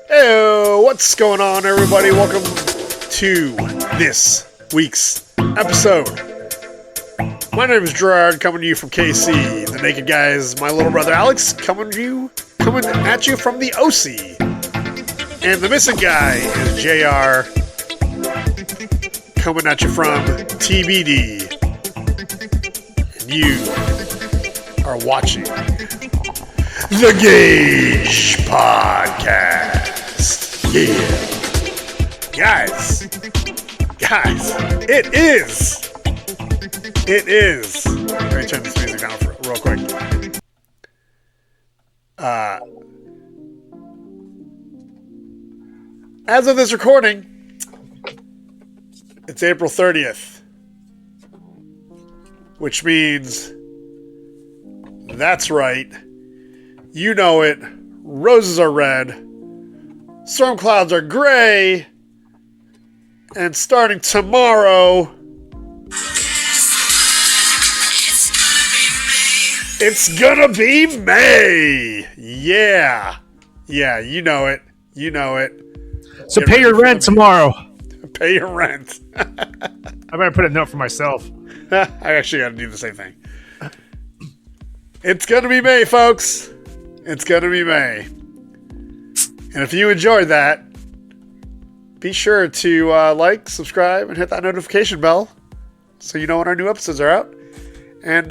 Hey, what's going on, everybody? Welcome to this week's episode. My name is Gerard, coming to you from KC. The Naked Guys, my little brother Alex, coming at you from the OC. And the missing guy is JR, coming at you from TBD. And you are watching the GAJ Podcast. Yeah. Guys, it is. Let me turn this music down real quick. As of this recording, it's April 30th, which means, that's right, you know it, roses are red, storm clouds are gray, and starting tomorrow, it's gonna be May. Yeah, you know it. So pay your rent tomorrow. Pay your rent. I better put a note for myself. I actually got to do the same thing. It's gonna be May, folks. It's gonna be May. And if you enjoyed that, be sure to like, subscribe, and hit that notification bell so you know when our new episodes are out. And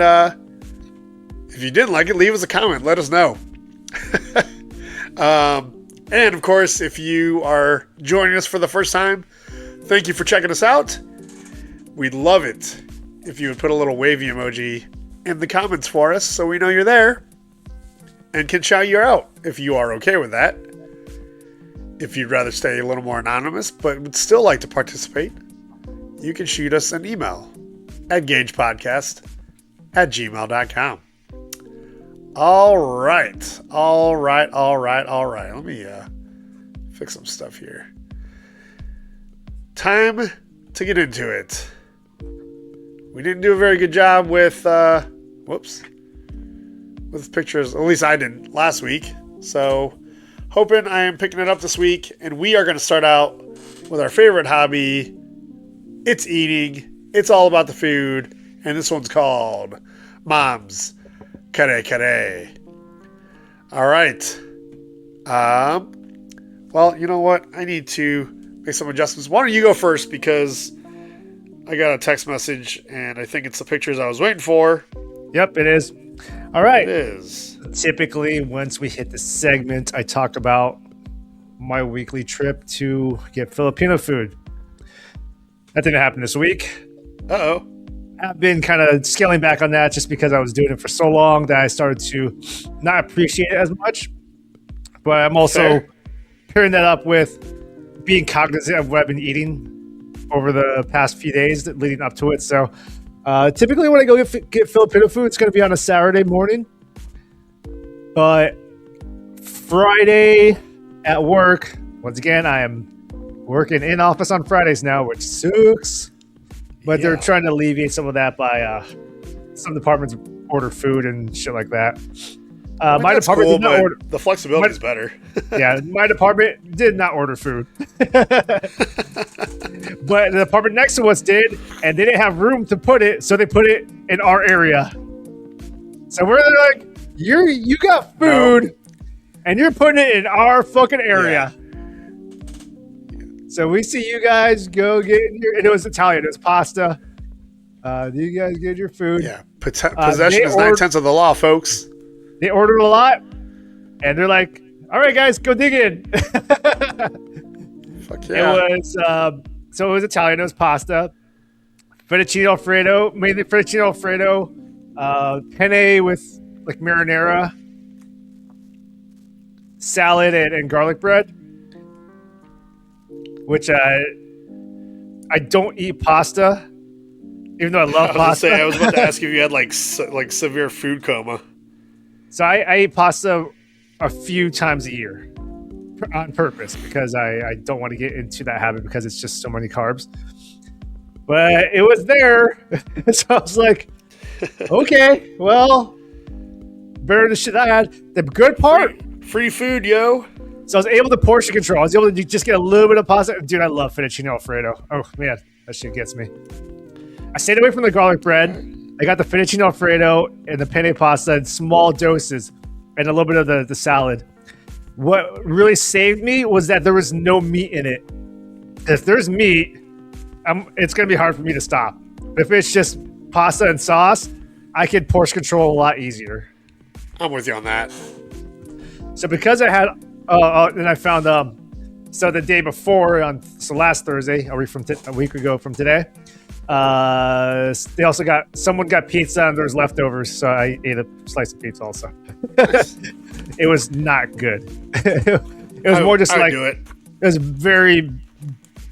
if you didn't like it, leave us a comment. Let us know. And, of course, if you are joining us for the first time, thank you for checking us out. We'd love it if you would put a little wavy emoji in the comments for us so we know you're there and can shout you out if you are okay with that. If you'd rather stay a little more anonymous but would still like to participate, you can shoot us an email at gagepodcast@gmail.com. All right. Let me fix some stuff here. Time to get into it. We didn't do a very good job with pictures. At least I didn't last week. So hoping I am picking it up this week. And we are going to start out with our favorite hobby. It's eating. It's all about the food. And this one's called Mom's Kare Kare. All right. Well, you know what? I need to make some adjustments. Why don't you go first? Because I got a text message, and I think it's the pictures I was waiting for. Yep, it is. All right. It is. Typically, once we hit this segment, I talk about my weekly trip to get Filipino food. That didn't happen this week. Uh-oh. I've been kind of scaling back on that just because I was doing it for so long that I started to not appreciate it as much. But I'm also pairing that up with being cognizant of what I've been eating over the past few days leading up to it. So typically when I go get Filipino food, it's going to be on a Saturday morning. But Friday at work, once again, I am working in office on Fridays now, which sucks. But they're trying to alleviate some of that by some departments order food and shit like that. My department did not order. The flexibility is better. Yeah, my department did not order food. But the department next to us did, and they didn't have room to put it, so they put it in our area. So we're like, you got food, and you're putting it in our fucking area. Yeah. So we see you guys go get your, and it was Italian, it was pasta. Do you guys get your food? Yeah, possession is 9/10 of the law, folks. They ordered a lot, and they're like, all right, guys, go dig in. Fuck yeah. It was, so it was Italian, it was pasta, fettuccine Alfredo, mainly fettuccine Alfredo, penne with like marinara, salad, and garlic bread. Which I don't eat pasta, even though I love pasta. I was about to ask if you had like severe food coma. So I eat pasta a few times a year on purpose because I don't want to get into that habit because it's just so many carbs. But it was there, so I was like, okay, well, better than shit I had. The good part, Free food, yo. So I was able to portion control. I was able to just get a little bit of pasta. Dude, I love fettuccine Alfredo. Oh, man. That shit gets me. I stayed away from the garlic bread. I got the fettuccine Alfredo and the penne pasta in small doses and a little bit of the salad. What really saved me was that there was no meat in it. If there's meat, it's going to be hard for me to stop. If it's just pasta and sauce, I can portion control a lot easier. I'm with you on that. So because I had, and I found, so the day before, so last Thursday, a week ago from today, they also someone got pizza and there was leftovers, so I ate a slice of pizza also. It was not good. It was more just like, it was very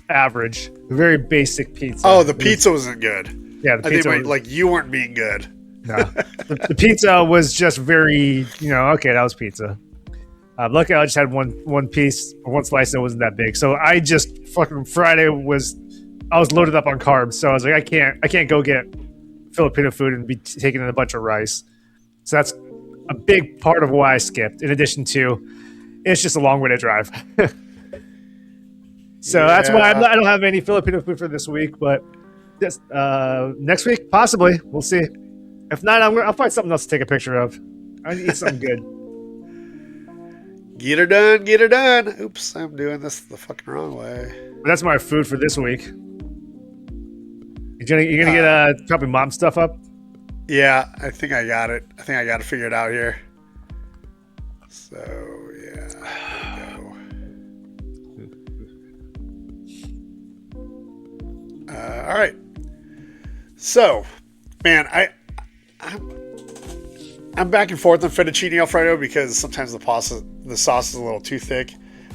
average, very basic pizza. Oh, the pizza wasn't good. Yeah, the pizza. Like you weren't being good. No, the pizza was just very, okay, that was pizza. Luckily, I just had one piece, one slice that wasn't that big. So I just fucking Friday I was loaded up on carbs. So I was like, I can't go get Filipino food and be taking in a bunch of rice. So that's a big part of why I skipped. In addition to, it's just a long way to drive. So that's why I don't have any Filipino food for this week. But just next week, possibly, we'll see. If not, I'll find something else to take a picture of. I need to eat something good. Get her done, get her done. Oops, I'm doing this the fucking wrong way. But that's my food for this week. You're gonna get probably mom stuff up? Yeah, I think I got it. I think I got it figured out here. So, yeah. There we go. All right. So, man, I'm back and forth on fettuccine Alfredo because sometimes the sauce is a little too thick.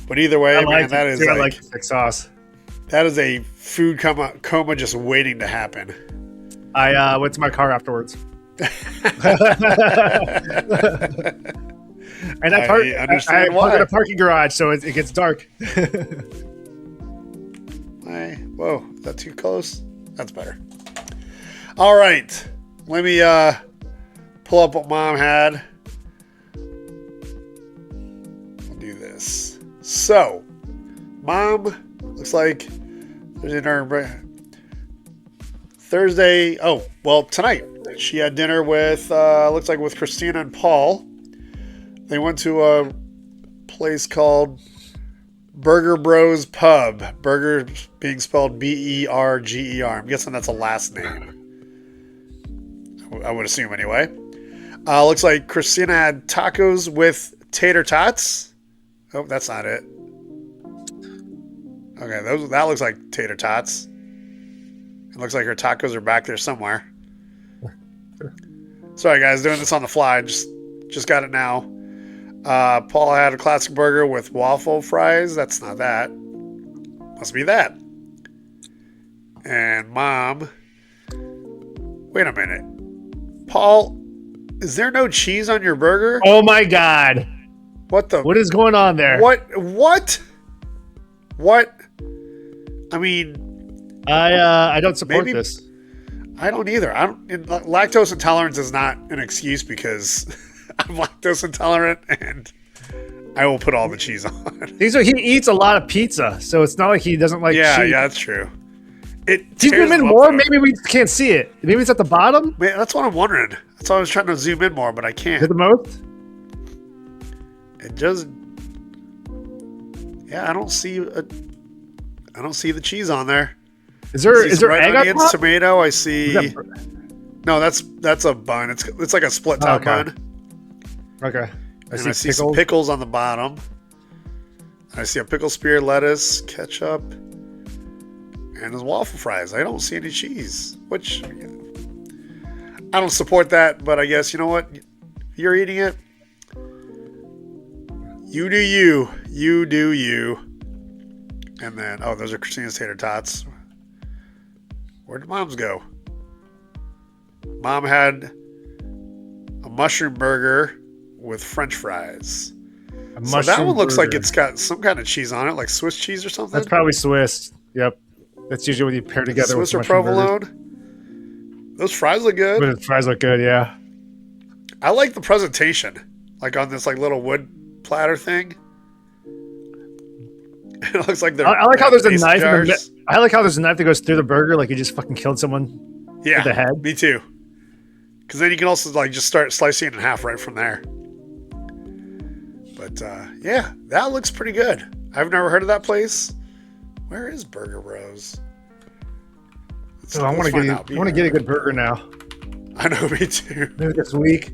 But either way, I like thick sauce. That is a food coma just waiting to happen. I went to my car afterwards. And I parked in a parking garage, so it gets dark. Whoa, is that too close? That's better. All right. Let me pull up what Mom had. I'll do this. So, Mom, looks like there's dinner Thursday. Oh, well, tonight she had dinner with, looks like with Christina and Paul. They went to a place called Burger Bros Pub. Burger being spelled Berger. I'm guessing that's a last name. I would assume anyway. Looks like Christina had tacos with tater tots. Oh, that's not it. Okay, that looks like tater tots. It looks like her tacos are back there somewhere. Sorry, guys, doing this on the fly. Just got it now. Paul had a classic burger with waffle fries. That's not that. Must be that. And Mom. Wait a minute. Paul, is there no cheese on your burger? Oh my God. What is going on there? What? I mean, I don't support this. I don't either. Lactose intolerance is not an excuse because I'm lactose intolerant and I will put all the cheese on. He eats a lot of pizza, so it's not like he doesn't like cheese. Yeah, that's true. Do you zoom in more? Maybe we can't see it. Maybe it's at the bottom? Man, that's what I'm wondering. That's why I was trying to zoom in more, but I can't. Is it the most? It just... Yeah, I don't see the cheese on there. Is there egg on top? Tomato, I see... No, that's a bun. It's like a split top bun. Okay. I see some pickles on the bottom. I see a pickle spear, lettuce, ketchup, and his waffle fries. I don't see any cheese, which I don't support that, but I guess, you know what? You're eating it. You do you. You do you. And then, those are Christina's tater tots. Where did Mom's go? Mom had a mushroom burger with French fries. So that one looks like it's got some kind of cheese on it, like Swiss cheese or something. That's probably Swiss. Yep. That's usually what you pair together Swiss with or provolone. Those fries look good. Fries look good, yeah. I like the presentation, like on this like little wood platter thing. It looks like they're. I like how there's a mason knife. jars. I like how there's a knife that goes through the burger, like you just fucking killed someone. Yeah, with the head. Me too. Because then you can also like just start slicing it in half right from there. But yeah, that looks pretty good. I've never heard of that place. Where is Burger Bros? I want to get a good burger now. I know, me too. Maybe this week.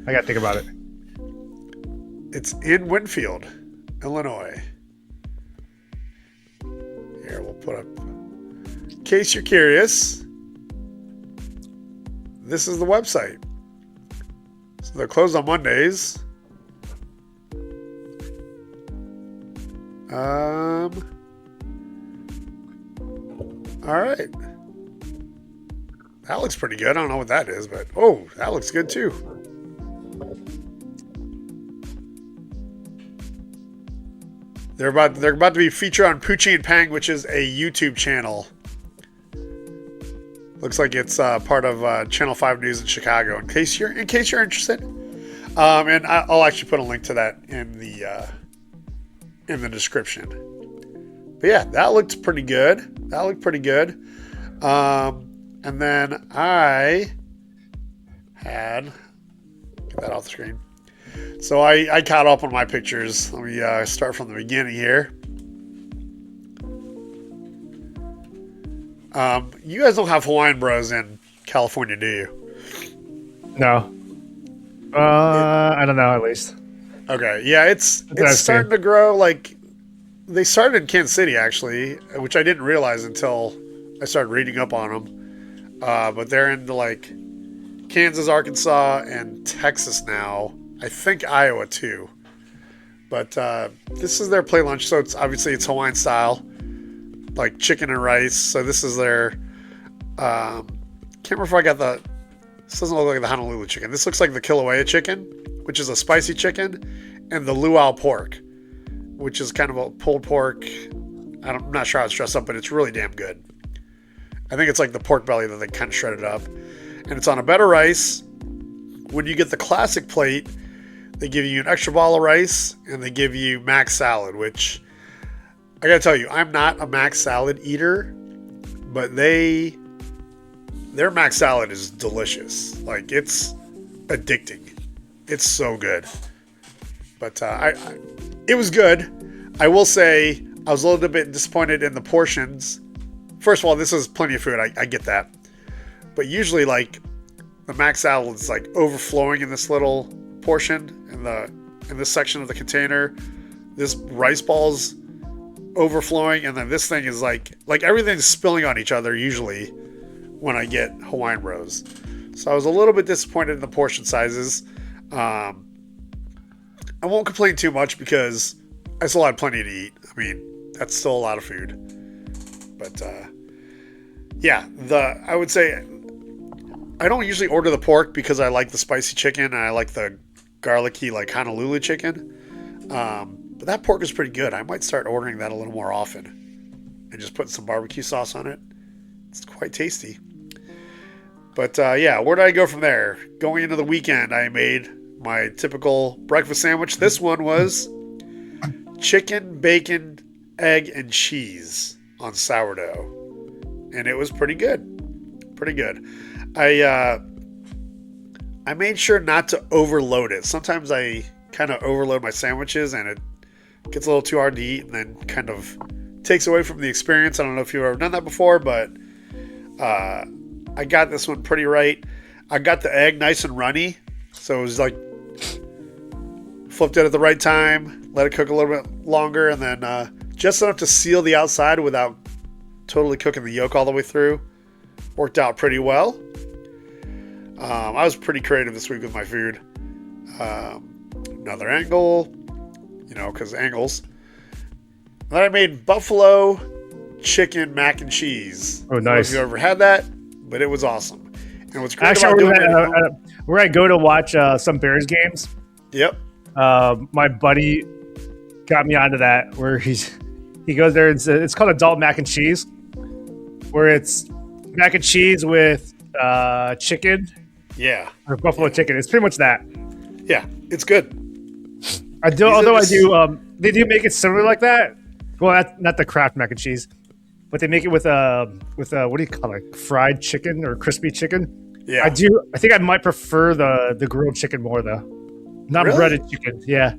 I got to think about it. It's in Winfield, Illinois. Here, we'll put up. In case you're curious, this is the website. So they're closed on Mondays. All right. That looks pretty good. I don't know what that is, but that looks good too. They're about to be featured on Poochie and Pang, which is a YouTube channel. Looks like it's part of Channel 5 News in Chicago. In case you're interested, and I'll actually put a link to that in the description. But yeah, that looked pretty good. And then I had get that off the screen. So I caught up on my pictures. Let me start from the beginning here. You guys don't have Hawaiian Bros in California, do you? No. I don't know, at least. Okay, yeah, it's starting to grow. Like, they started in Kansas City, actually, which I didn't realize until I started reading up on them. But they're into, like, Kansas, Arkansas, and Texas now. I think Iowa, too. But this is their plate lunch, so it's Hawaiian style. Like chicken and rice. So this is their can't remember if I got this doesn't look like the Honolulu chicken. This looks like the Kilauea chicken, which is a spicy chicken, and the luau pork, which is kind of a pulled pork. I'm not sure how it's dressed up, but it's really damn good. I think it's like the pork belly that they kind of shredded up. And it's on a bed of rice. When you get the classic plate, they give you an extra ball of rice, and they give you mac salad, which I gotta tell you, I'm not a mac salad eater, but their mac salad is delicious. Like, it's addicting. It's so good. But it was good. I will say I was a little bit disappointed in the portions. First of all, this is plenty of food. I get that. But usually, like, the mac salad is like overflowing in this little portion in this section of the container. This rice ball's overflowing, and then this thing is like everything's spilling on each other usually when I get Hawaiian Bros. So I was a little bit disappointed in the portion sizes. I won't complain too much because I still had plenty to eat. I mean, that's still a lot of food. But yeah, I would say I don't usually order the pork because I like the spicy chicken and I like the garlicky, like, Honolulu chicken. But that pork is pretty good. I might start ordering that a little more often and just putting some barbecue sauce on it. It's quite tasty. But yeah, where did I go from there? Going into the weekend, I made my typical breakfast sandwich. This one was chicken, bacon, egg, and cheese on sourdough. And it was pretty good. Pretty good. I made sure not to overload it. Sometimes I kind of overload my sandwiches and it gets a little too hard to eat and then kind of takes away from the experience. I don't know if you've ever done that before, but I got this one pretty right. I got the egg nice and runny, so it was like flipped it at the right time, let it cook a little bit longer, and then just enough to seal the outside without totally cooking the yolk all the way through. Worked out pretty well. I was pretty creative this week with my food. Another angle, because angles. Then I made buffalo chicken mac and cheese. Oh, nice. I don't know if you ever had that, but it was awesome. And what's great Actually, about doing it... where I go to watch some Bears games. Yep. My buddy got me onto that, where he goes there. It's called adult mac and cheese, where it's mac and cheese with chicken. Yeah. Or buffalo chicken. It's pretty much that. Yeah, it's good. I do. Although I do, they do make it similar like that. Well, not the Kraft mac and cheese, but they make it with what do you call it? Fried chicken or crispy chicken. Yeah. I do. I think I might prefer the grilled chicken more though. Not Really? breaded chicken. Yeah.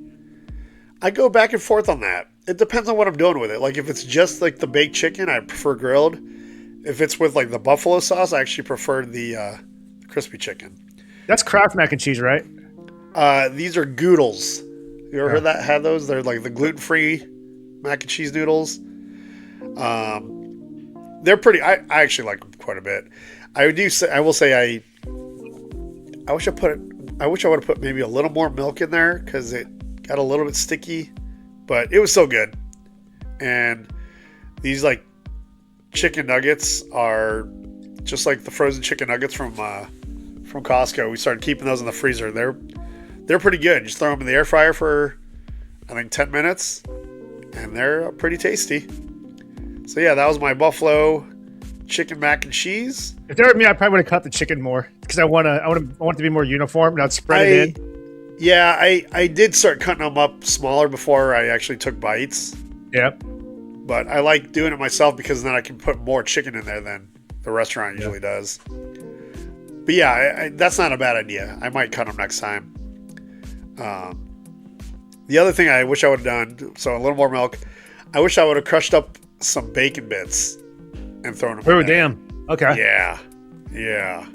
I go back and forth on that. It depends on what I'm doing with it. Like if it's just like the baked chicken, I prefer grilled. If it's with like the buffalo sauce, I actually prefer the crispy chicken. That's Kraft mac and cheese, right? These are Goodles. You ever heard that? Had those? They're like the gluten-free mac and cheese noodles. They're pretty. I actually like them quite a bit. I will say I wish I would have put maybe a little more milk in there because it got a little bit sticky, but it was so good. And these like chicken nuggets are just like the frozen chicken nuggets from Costco. We started keeping those in the freezer. They're pretty good. Just throw them in the air fryer for I think 10 minutes, and they're pretty tasty. So yeah, that was my buffalo chicken mac and cheese. If they were me, I probably would have cut the chicken more because I want it to be more uniform and I'd spread it in. Yeah, I did start cutting them up smaller before I actually took bites. Yeah. But I like doing it myself because then I can put more chicken in there than the restaurant usually does. But yeah, that's not a bad idea. I might cut them next time. The other thing I wish I would have done, so a little more milk, I wish I would have crushed up some bacon bits and thrown them in there. Damn. Okay. Yeah.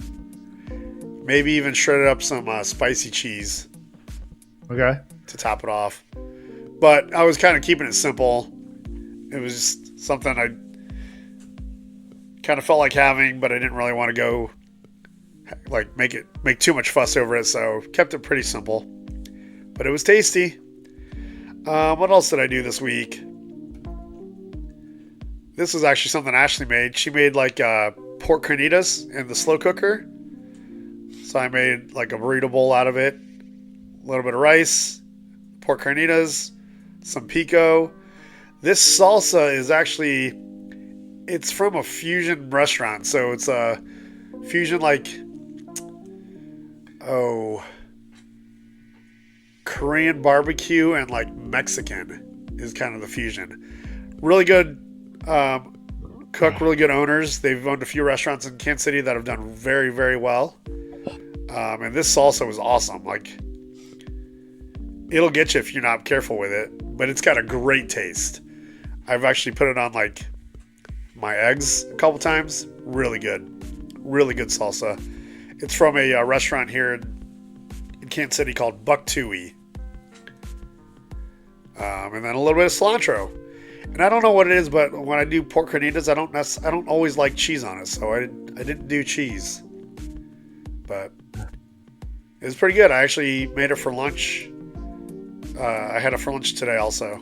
Maybe even shredded up some spicy cheese. Okay. To top it off. But I was kind of keeping it simple. It was just something I kind of felt like having, but I didn't really want to go like make too much fuss over it, so kept it pretty simple. But it was tasty. What else did I do this week? This was actually something Ashley made. She made like pork carnitas in the slow cooker. So I made like a burrito bowl out of it. A little bit of rice, pork carnitas, some pico. This salsa is actually, it's from a fusion restaurant. So it's a fusion like, Korean barbecue and like Mexican is kind of the fusion. Really good cook, really good owners. They've owned a few restaurants in Kansas City that have done very, very well. And this salsa was awesome. Like, it'll get you if you're not careful with it, but it's got a great taste. I've actually put it on like my eggs a couple times. Really good salsa. It's from a restaurant here in Kansas City called Buck Tooey. And then a little bit of cilantro. And I don't know what it is, but when I do pork carnitas, I don't always like cheese on it, so I didn't do cheese. But it was pretty good. I actually made it for lunch. I had it for lunch today also.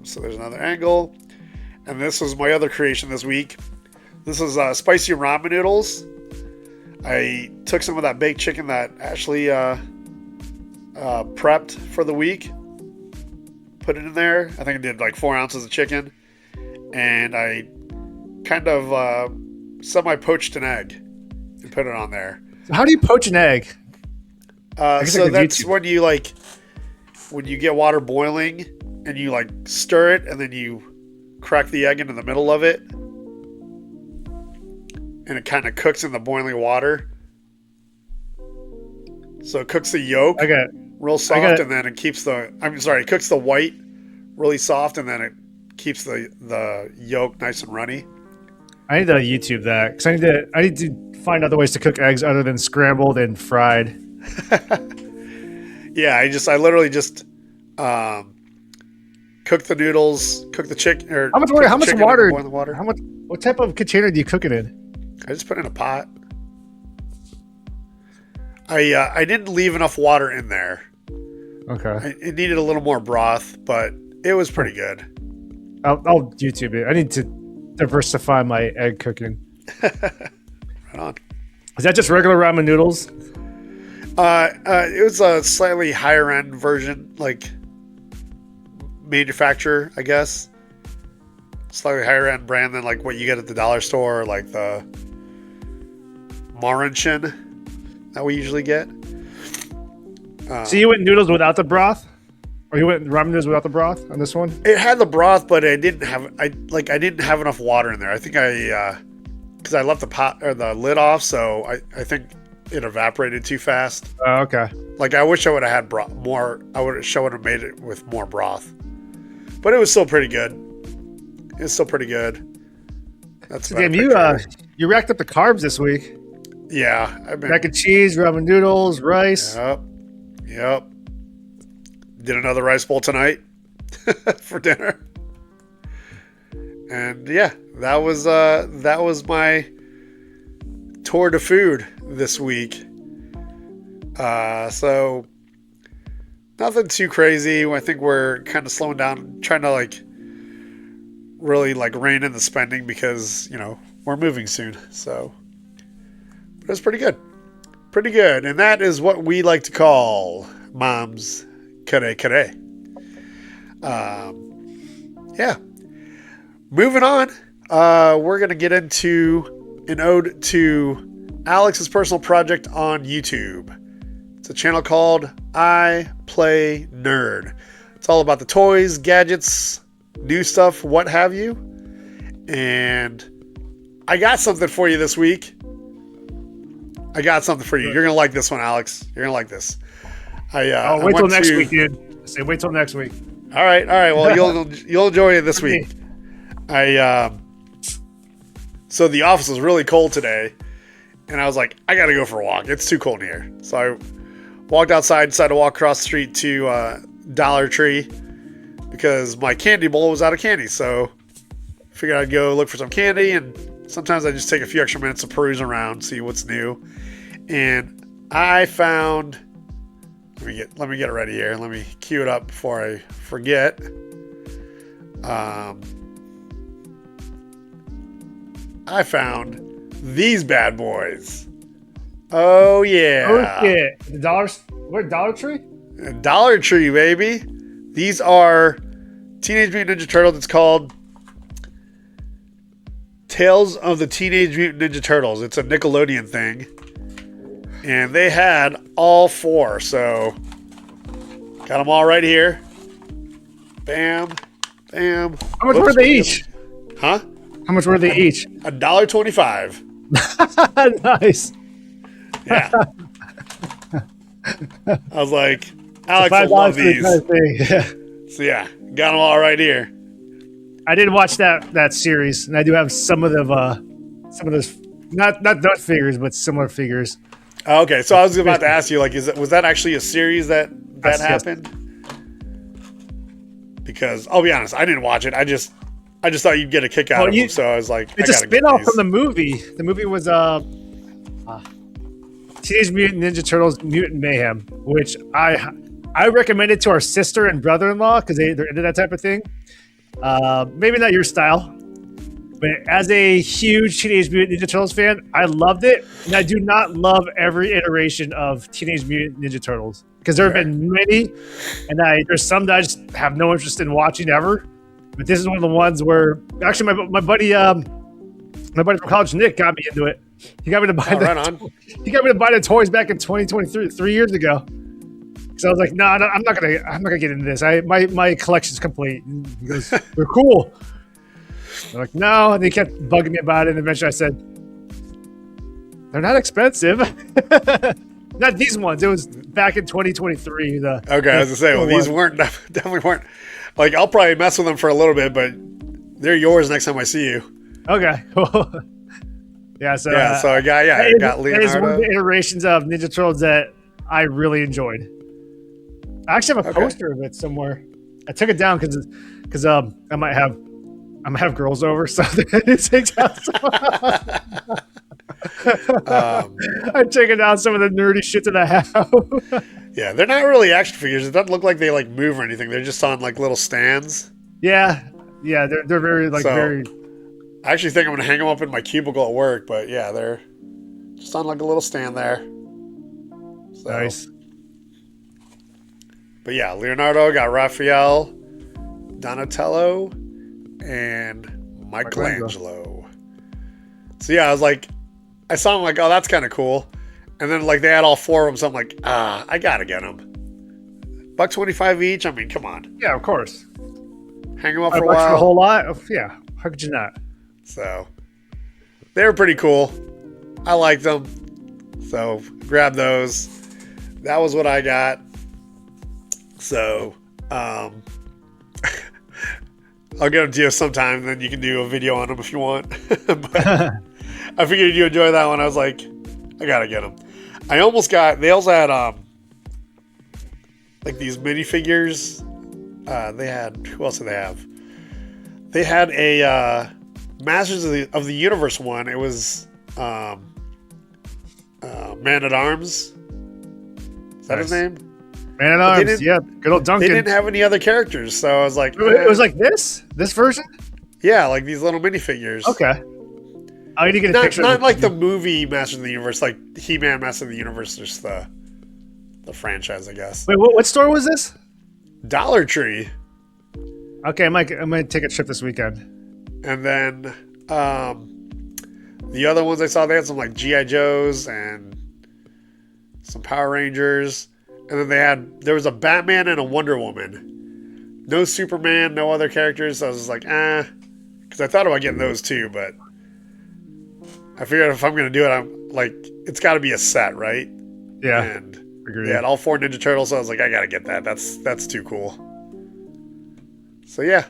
So there's another angle. And this was my other creation this week. This is spicy ramen noodles. I took some of that baked chicken that Ashley prepped for the week. Put it in there. I think I did like 4 ounces of chicken. And I kind of semi-poached an egg and put it on there. So how do you poach an egg? So that's when you get water boiling and you like stir it and then you crack the egg into the middle of it. And it kind of cooks in the boiling water. So it cooks the yolk real soft, and then it keeps it cooks the white really soft, and then it keeps the yolk nice and runny. I need to YouTube that because I need to find other ways to cook eggs other than scrambled and fried. Yeah, I literally just cook the noodles, cook the chicken. How much water? What type of container do you cook it in? I just put it in a pot. I didn't leave enough water in there. Okay. It needed a little more broth, but it was pretty good. I'll YouTube it. I need to diversify my egg cooking. Right on. Is that just regular ramen noodles? It was a slightly higher end version, like manufacturer, I guess. Slightly higher end brand than like what you get at the dollar store, or like the Maruchan that we usually get. So you went noodles without the broth, or you went ramen noodles without the broth on this one? It had the broth, but I didn't have enough water in there. I think because I left the pot or the lid off, so I think it evaporated too fast. Oh, okay. Like I wish I would have had more. I would have made it with more broth, but it was still pretty good. It's still pretty good. That's Damn, you racked up the carbs this week. Yeah, mac and cheese, ramen noodles, rice. Yep. Did another rice bowl tonight for dinner, and yeah, that was my tour de food this week. So nothing too crazy. I think we're kind of slowing down, trying to really rein in the spending because we're moving soon. So, but it's pretty good, and that is what we like to call mom's kare. Yeah. Moving on, we're gonna get into an ode to Alex's personal project on YouTube. It's a channel called I Play Nerd. It's all about the toys, gadgets, new stuff, what have you. And I got something for you this week. You're gonna like this one, Alex. You're gonna like this. Wait till next week, dude. Say wait till next week. All right. Well, you'll enjoy it this week. So the office was really cold today, and I was like, I gotta go for a walk. It's too cold in here. So I walked outside, decided to walk across the street to Dollar Tree because my candy bowl was out of candy. So I figured I'd go look for some candy, and sometimes I just take a few extra minutes to peruse around, see what's new. And I found, let me get it ready here. Let me cue it up before I forget. I found these bad boys. Oh yeah. Okay. Dollar Tree? Dollar Tree, baby. These are Teenage Mutant Ninja Turtles. It's called Tales of the Teenage Mutant Ninja Turtles. It's a Nickelodeon thing. And they had all four. So got them all right here. Bam. Bam. How much were they each? Huh? How much were they each? $1.25. Nice. Yeah. I was like, Alex will love these. So yeah, got them all right here. I did watch that series, and I do have some of those, not those figures, but similar figures. Okay, so I was about to ask you, was that actually a series that happened? Because I'll be honest, I didn't watch it. I just thought you'd get a kick out of them, so I was like, it's a spin-off from the movie. The movie was Teenage Mutant Ninja Turtles Mutant Mayhem, which I recommended to our sister and brother-in-law because they're into that type of thing. Maybe not your style, but as a huge Teenage Mutant Ninja Turtles fan, I loved it, and I do not love every iteration of Teenage Mutant Ninja Turtles because there have been many, and there's some that I just have no interest in watching ever. But this is one of the ones where actually my buddy from college, Nick, got me into it. He got me to buy He got me to buy the toys back in 2023, 3 years ago. So I was like, no, I'm not gonna get into this. My collection's complete. And he goes, they're cool. I'm like, no, and he kept bugging me about it. And eventually I said, they're not expensive. Not these ones. It was back in 2023. Okay, I was gonna say, these definitely weren't. Like, I'll probably mess with them for a little bit, but they're yours next time I see you. Okay. Yeah. So I got Leonardo. It is one of the iterations of Ninja Turtles that I really enjoyed. I actually have a poster of it somewhere. I took it down because I might have girls over, so it takes out some. I'm taking down some of the nerdy shit that I have. Yeah, they're not really action figures. It doesn't look like they move or anything. They're just on little stands. Yeah, they're very very. I actually think I'm gonna hang them up in my cubicle at work, but yeah, they're just on a little stand there. So. Nice. But yeah, Leonardo, got Raphael, Donatello, and Michelangelo. So yeah, I saw them oh, that's kind of cool. And then they had all four of them, so I'm like, I gotta get them. $1.25 each. I mean, come on. Yeah, of course. Hang them up for a For while. a whole lot? Yeah. How could you not? So they were pretty cool. I liked them. So grab those. That was what I got. So I'll get them to you sometime. Then you can do a video on them if you want. But I figured you'd enjoy that one. I was like, I gotta get them. I almost got. They also had like these minifigures. They had. Who else did they have? They had a Masters of the Universe one. It was Man at Arms. Is that his name? Man at Arms. Yeah, good old Duncan. They didn't have any other characters, so I was like, It was like this version. Yeah, like these little minifigures. Okay. I need to get a picture. Not like the movie Masters of the Universe, like He-Man Masters of the Universe, just the franchise, I guess. Wait, what store was this? Dollar Tree. Okay, I'm gonna take a trip this weekend. And then the other ones I saw, they had some like G.I. Joes and some Power Rangers. And then there was a Batman and a Wonder Woman. No Superman, no other characters. So I was like, because I thought about getting those too, but I figured if I'm going to do it, I'm like, it's got to be a set, right? Yeah. And agreed. they had all 4 Ninja Turtles, so I was like, I got to get that. That's too cool. So yeah,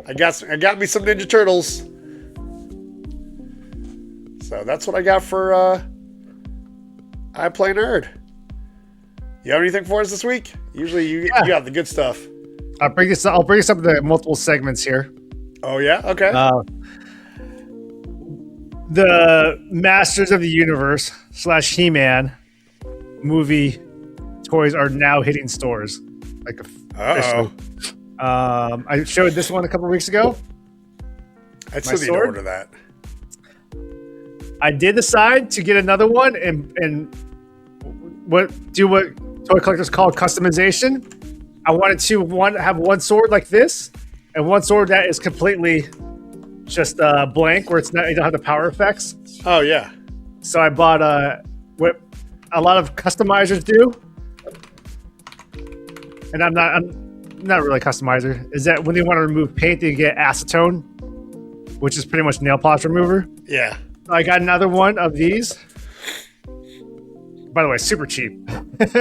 I got me some Ninja Turtles. So that's what I got for I Play Nerd. You have anything for us this week? Usually you got the good stuff. I'll bring this up to multiple segments here. Oh yeah, okay. The Masters of the Universe / He-Man movie toys are now hitting stores. Like officially. I showed this one a couple weeks ago. I still need to order that. I did decide to get another one and what toy collectors call customization. I wanted to have one sword like this and one sword that is completely just blank, where you don't have the power effects. Oh yeah. So I bought what a lot of customizers do, and I'm not really a customizer. Is that when they want to remove paint, they get acetone, which is pretty much nail polish remover. Yeah. So I got another one of these. By the way, super cheap. It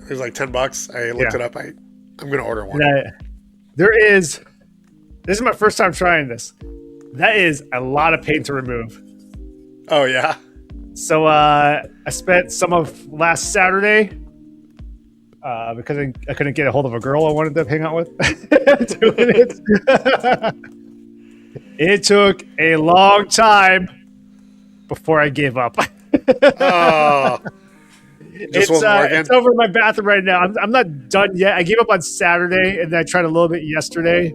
was like $10. I looked it up. I'm gonna order one. This is my first time trying this. That is a lot of paint to remove. Oh yeah. So I spent some of last Saturday because I couldn't get a hold of a girl I wanted to hang out with doing it. It took a long time before I gave up. Oh, It's over in my bathroom right now. I'm not done yet. I gave up on Saturday, and then I tried a little bit yesterday.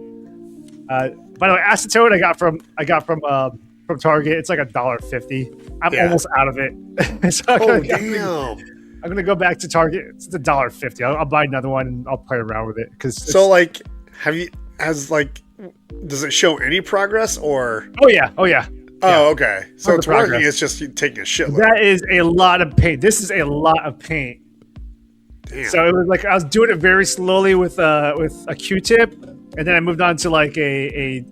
By the way, acetone I got from Target. It's like $1.50. I'm almost out of it. So I'm gonna go back to Target. It's $1.50. I'll buy another one and I'll play around with it. Does it show any progress or? Oh yeah. Oh, okay. So it's progress. working. It's just you taking a shitload. That is a lot of paint. This is a lot of paint. Damn. So it was like I was doing it very slowly with a Q-tip, and then I moved on to like a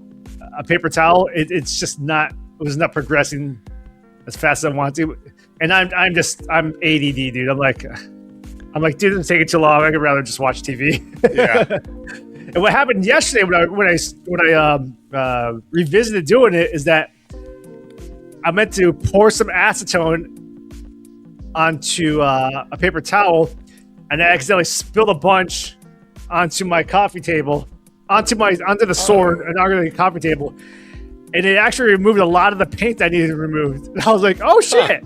paper towel. It's just not. It was not progressing as fast as I wanted to. And I'm ADD, dude. I'm like, dude, it's taking too long. I'd rather just watch TV. Yeah. And what happened yesterday when I revisited doing it is that I meant to pour some acetone onto a paper towel, and I accidentally spilled a bunch onto my coffee table, onto the sword, and onto the coffee table, and it actually removed a lot of the paint that needed removed. And I was like, "Oh shit!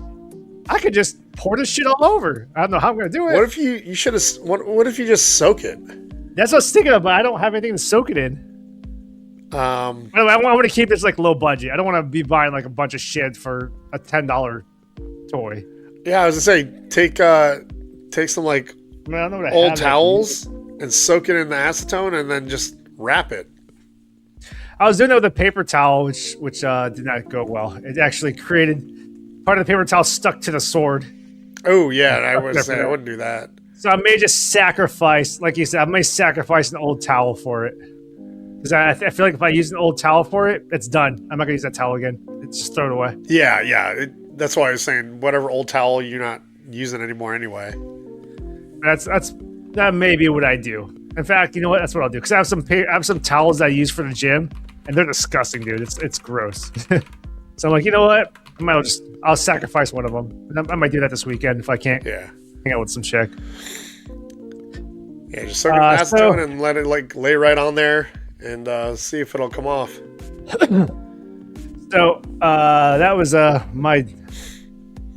I could just pour this shit all over." I don't know how I'm gonna do it. What if you should have? What if you just soak it? That's what I was thinking of, but I don't have anything to soak it in. By the way, I want to keep this like low budget. I don't want to be buying like a bunch of shit for a $10 toy. Yeah, I was gonna say take some like old towels and soak it in the acetone and then just wrap it. I was doing it with a paper towel, which did not go well. It actually created part of the paper towel stuck to the sword. Oh yeah, I wouldn't do that. So I may just sacrifice, like you said, I may sacrifice an old towel for it. Because I feel like if I use an old towel for it, it's done. I'm not going to use that towel again. It's just throw it away. Yeah. That's why I was saying whatever old towel you're not using anymore anyway. That may be what I do. In fact, you know what? That's what I'll do. Because I have some towels that I use for the gym, and they're disgusting, dude. It's gross. So I'm like, you know what? I'll sacrifice one of them. And I might do that this weekend if I can't hang out with some chick. Yeah, just start your acetone and let it lay right on there and see if it'll come off. So that was my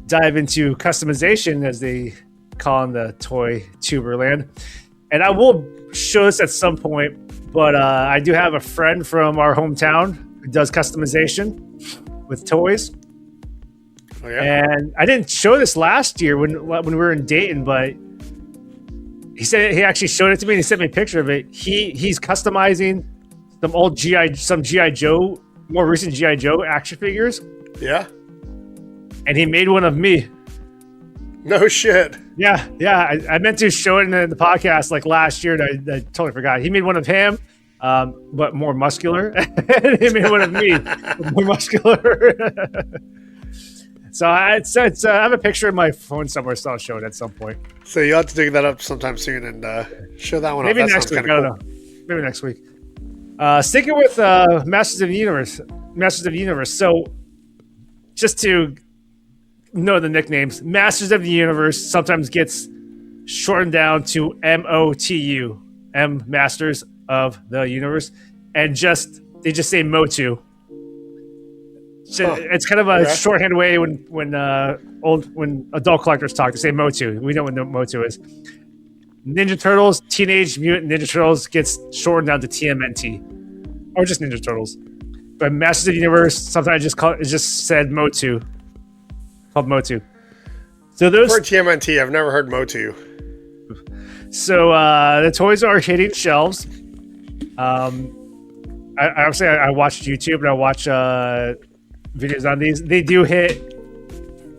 dive into customization, as they call in the toy tuber land. And I will show this at some point, but I do have a friend from our hometown who does customization with toys. Oh, yeah? And I didn't show this last year when we were in Dayton, but he said he actually showed it to me and he sent me a picture of it. He's customizing some GI Joe, more recent GI Joe action figures. Yeah. And he made one of me. No shit. Yeah. I meant to show it in the podcast last year, and I totally forgot. He made one of him, but more muscular. And he made one of me, more muscular. So I have a picture in my phone somewhere, so I'll show it at some point. So you'll have to dig that up sometime soon and show that one Maybe up. Next week. I don't know. Maybe next week. Sticking with Masters of the Universe. So just to know the nicknames, Masters of the Universe sometimes gets shortened down to MOTU, M Masters of the Universe, and they just say MOTU. So it's kind of a shorthand way when adult collectors talk to say MOTU. We know what MOTU is. Ninja Turtles, Teenage Mutant Ninja Turtles gets shortened down to TMNT, or just Ninja Turtles. But Masters of the Universe, sometimes it's just said MOTU, called MOTU. So those. I've heard TMNT. I've never heard MOTU. So the toys are hitting shelves. I watched YouTube and I watch videos on these. They do hit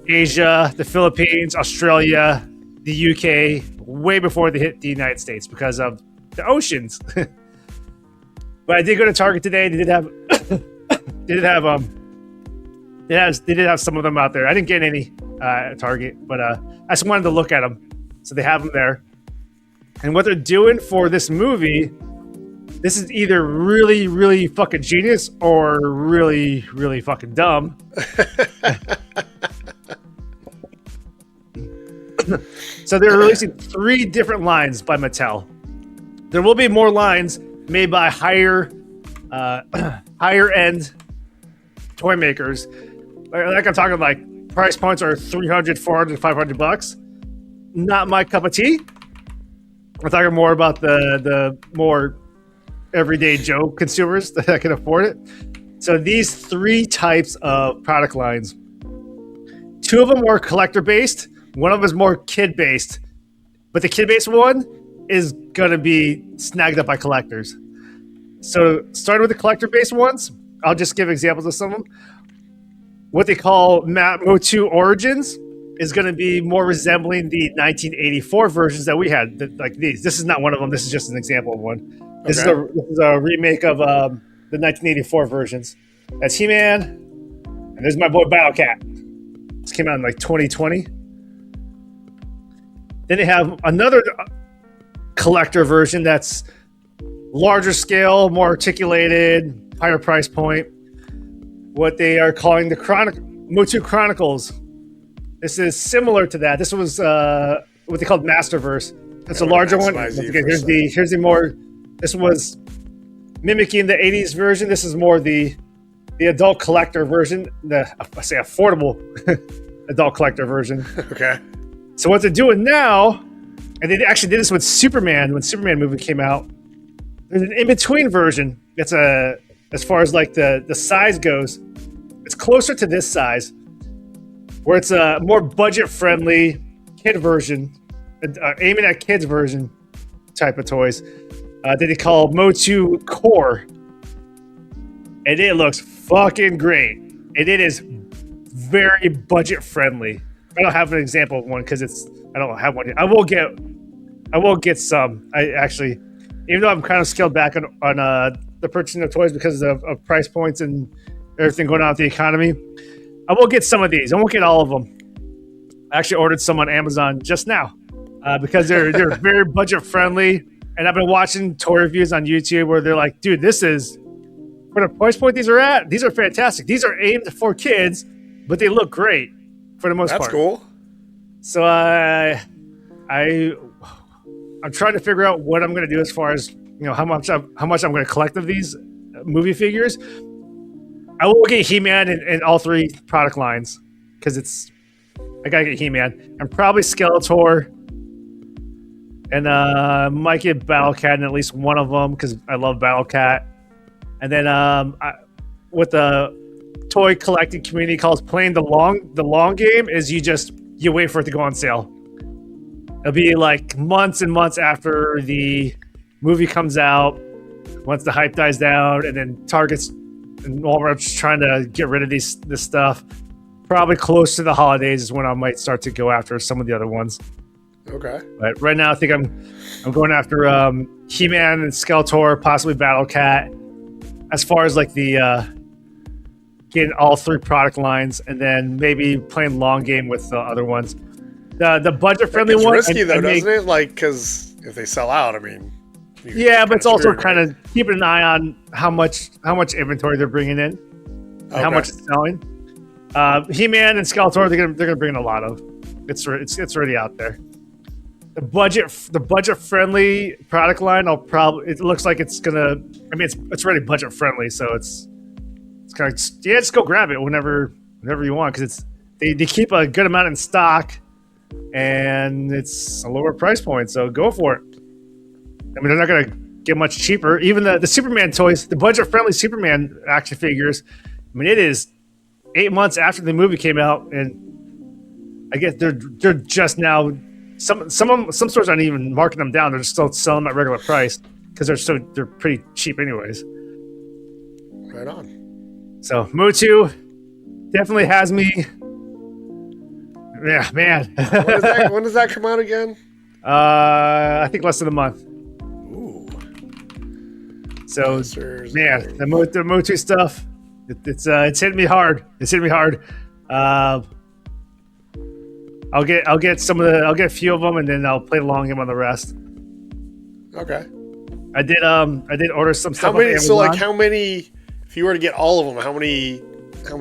Asia, the Philippines, Australia, the UK way before they hit the United States because of the oceans. But I did go to Target today. They did have some of them out there. I didn't get any at Target, but I just wanted to look at them. So they have them there. And what they're doing for this movie, this is either really, really fucking genius or really, really fucking dumb. So they're releasing 3 different lines by Mattel. There will be more lines made by higher end toy makers. Like I'm talking price points are $300, $400, $500. Not my cup of tea. I'm talking more about the more everyday Joe consumers that can afford it. So these 3 types of product lines, 2 of them are collector based. One of them is more kid based, but the kid based one is going to be snagged up by collectors. So starting with the collector based ones, I'll just give examples of some of them. What they call MOTU Origins is going to be more resembling the 1984 versions that we had, like these. This is not one of them. This is just an example of one. This is a remake of the 1984 versions. That's He-Man, and there's my boy Battlecat. This came out in 2020. Then they have another collector version that's larger scale, more articulated, higher price point. What they are calling the MOTU Chronicles. This is similar to that. This was what they called Masterverse. It's a larger one. Here's the more. This was mimicking the 80s version. This is more the adult collector version. I say affordable adult collector version. Okay. So what they're doing now, and they actually did this with Superman when Superman movie came out. There's an in-between version. It's as far as the size goes, it's closer to this size, where it's a more budget-friendly kid version, aiming at kids version type of toys that they call MOTU Core. And it looks fucking great. And it is very budget-friendly. I don't have an example of one because I don't have one yet. I will get I will get some. I actually, even though I'm kind of scaled back on the purchasing of toys because of price points and everything going on with the economy, I will get some of these. I won't get all of them. I actually ordered some on Amazon just now because they're very budget friendly. And I've been watching toy reviews on YouTube where they're like, dude, this is for the price point these are at. These are fantastic. These are aimed for kids, but they look great for the most part. That's cool. So I'm trying to figure out what I'm going to do as far as how much I'm going to collect of these movie figures. I will get He-Man in all three product lines because I gotta get He-Man and probably Skeletor, and might get Battle Cat in at least one of them because I love Battle Cat. And then what the toy collecting community calls playing the long game is you wait for it to go on sale. It'll be like months and months after the movie comes out, once the hype dies down, and then Target's and Walmart's trying to get rid of this stuff. Probably close to the holidays is when I might start to go after some of the other ones. Okay. But right now, I think I'm going after He-Man and Skeletor, possibly Battle Cat. As far as like the getting all three product lines, and then maybe playing long game with the other ones. The budget friendly one. It's risky though, doesn't it? Like, because if they sell out, I mean. Yeah, but it's also kind of keeping an eye on how much inventory they're bringing in, and how much it's selling. He-Man and Skeletor, they're gonna bring in a lot of. It's already out there. The budget friendly product line, it looks like it's gonna. I mean, it's already budget friendly, so it's kind of just go grab it whenever you want because they keep a good amount in stock, and it's a lower price point, so go for it. I mean, they're not going to get much cheaper. Even the Superman toys, the budget-friendly Superman action figures, I mean, it is 8 months after the movie came out, and I guess they're just now. Some stores aren't even marking them down; they're still selling them at regular price because they're pretty cheap anyways. Right on. So Motu definitely has me. Yeah, man. When does that come out again? I think less than a month. So, man, the Motu stuff, it's hitting me hard. It's hitting me hard. I'll get a few of them, and then I'll play the long game on the rest. Okay. I did order some stuff. How many? So, like, how many? If you were to get all of them, how many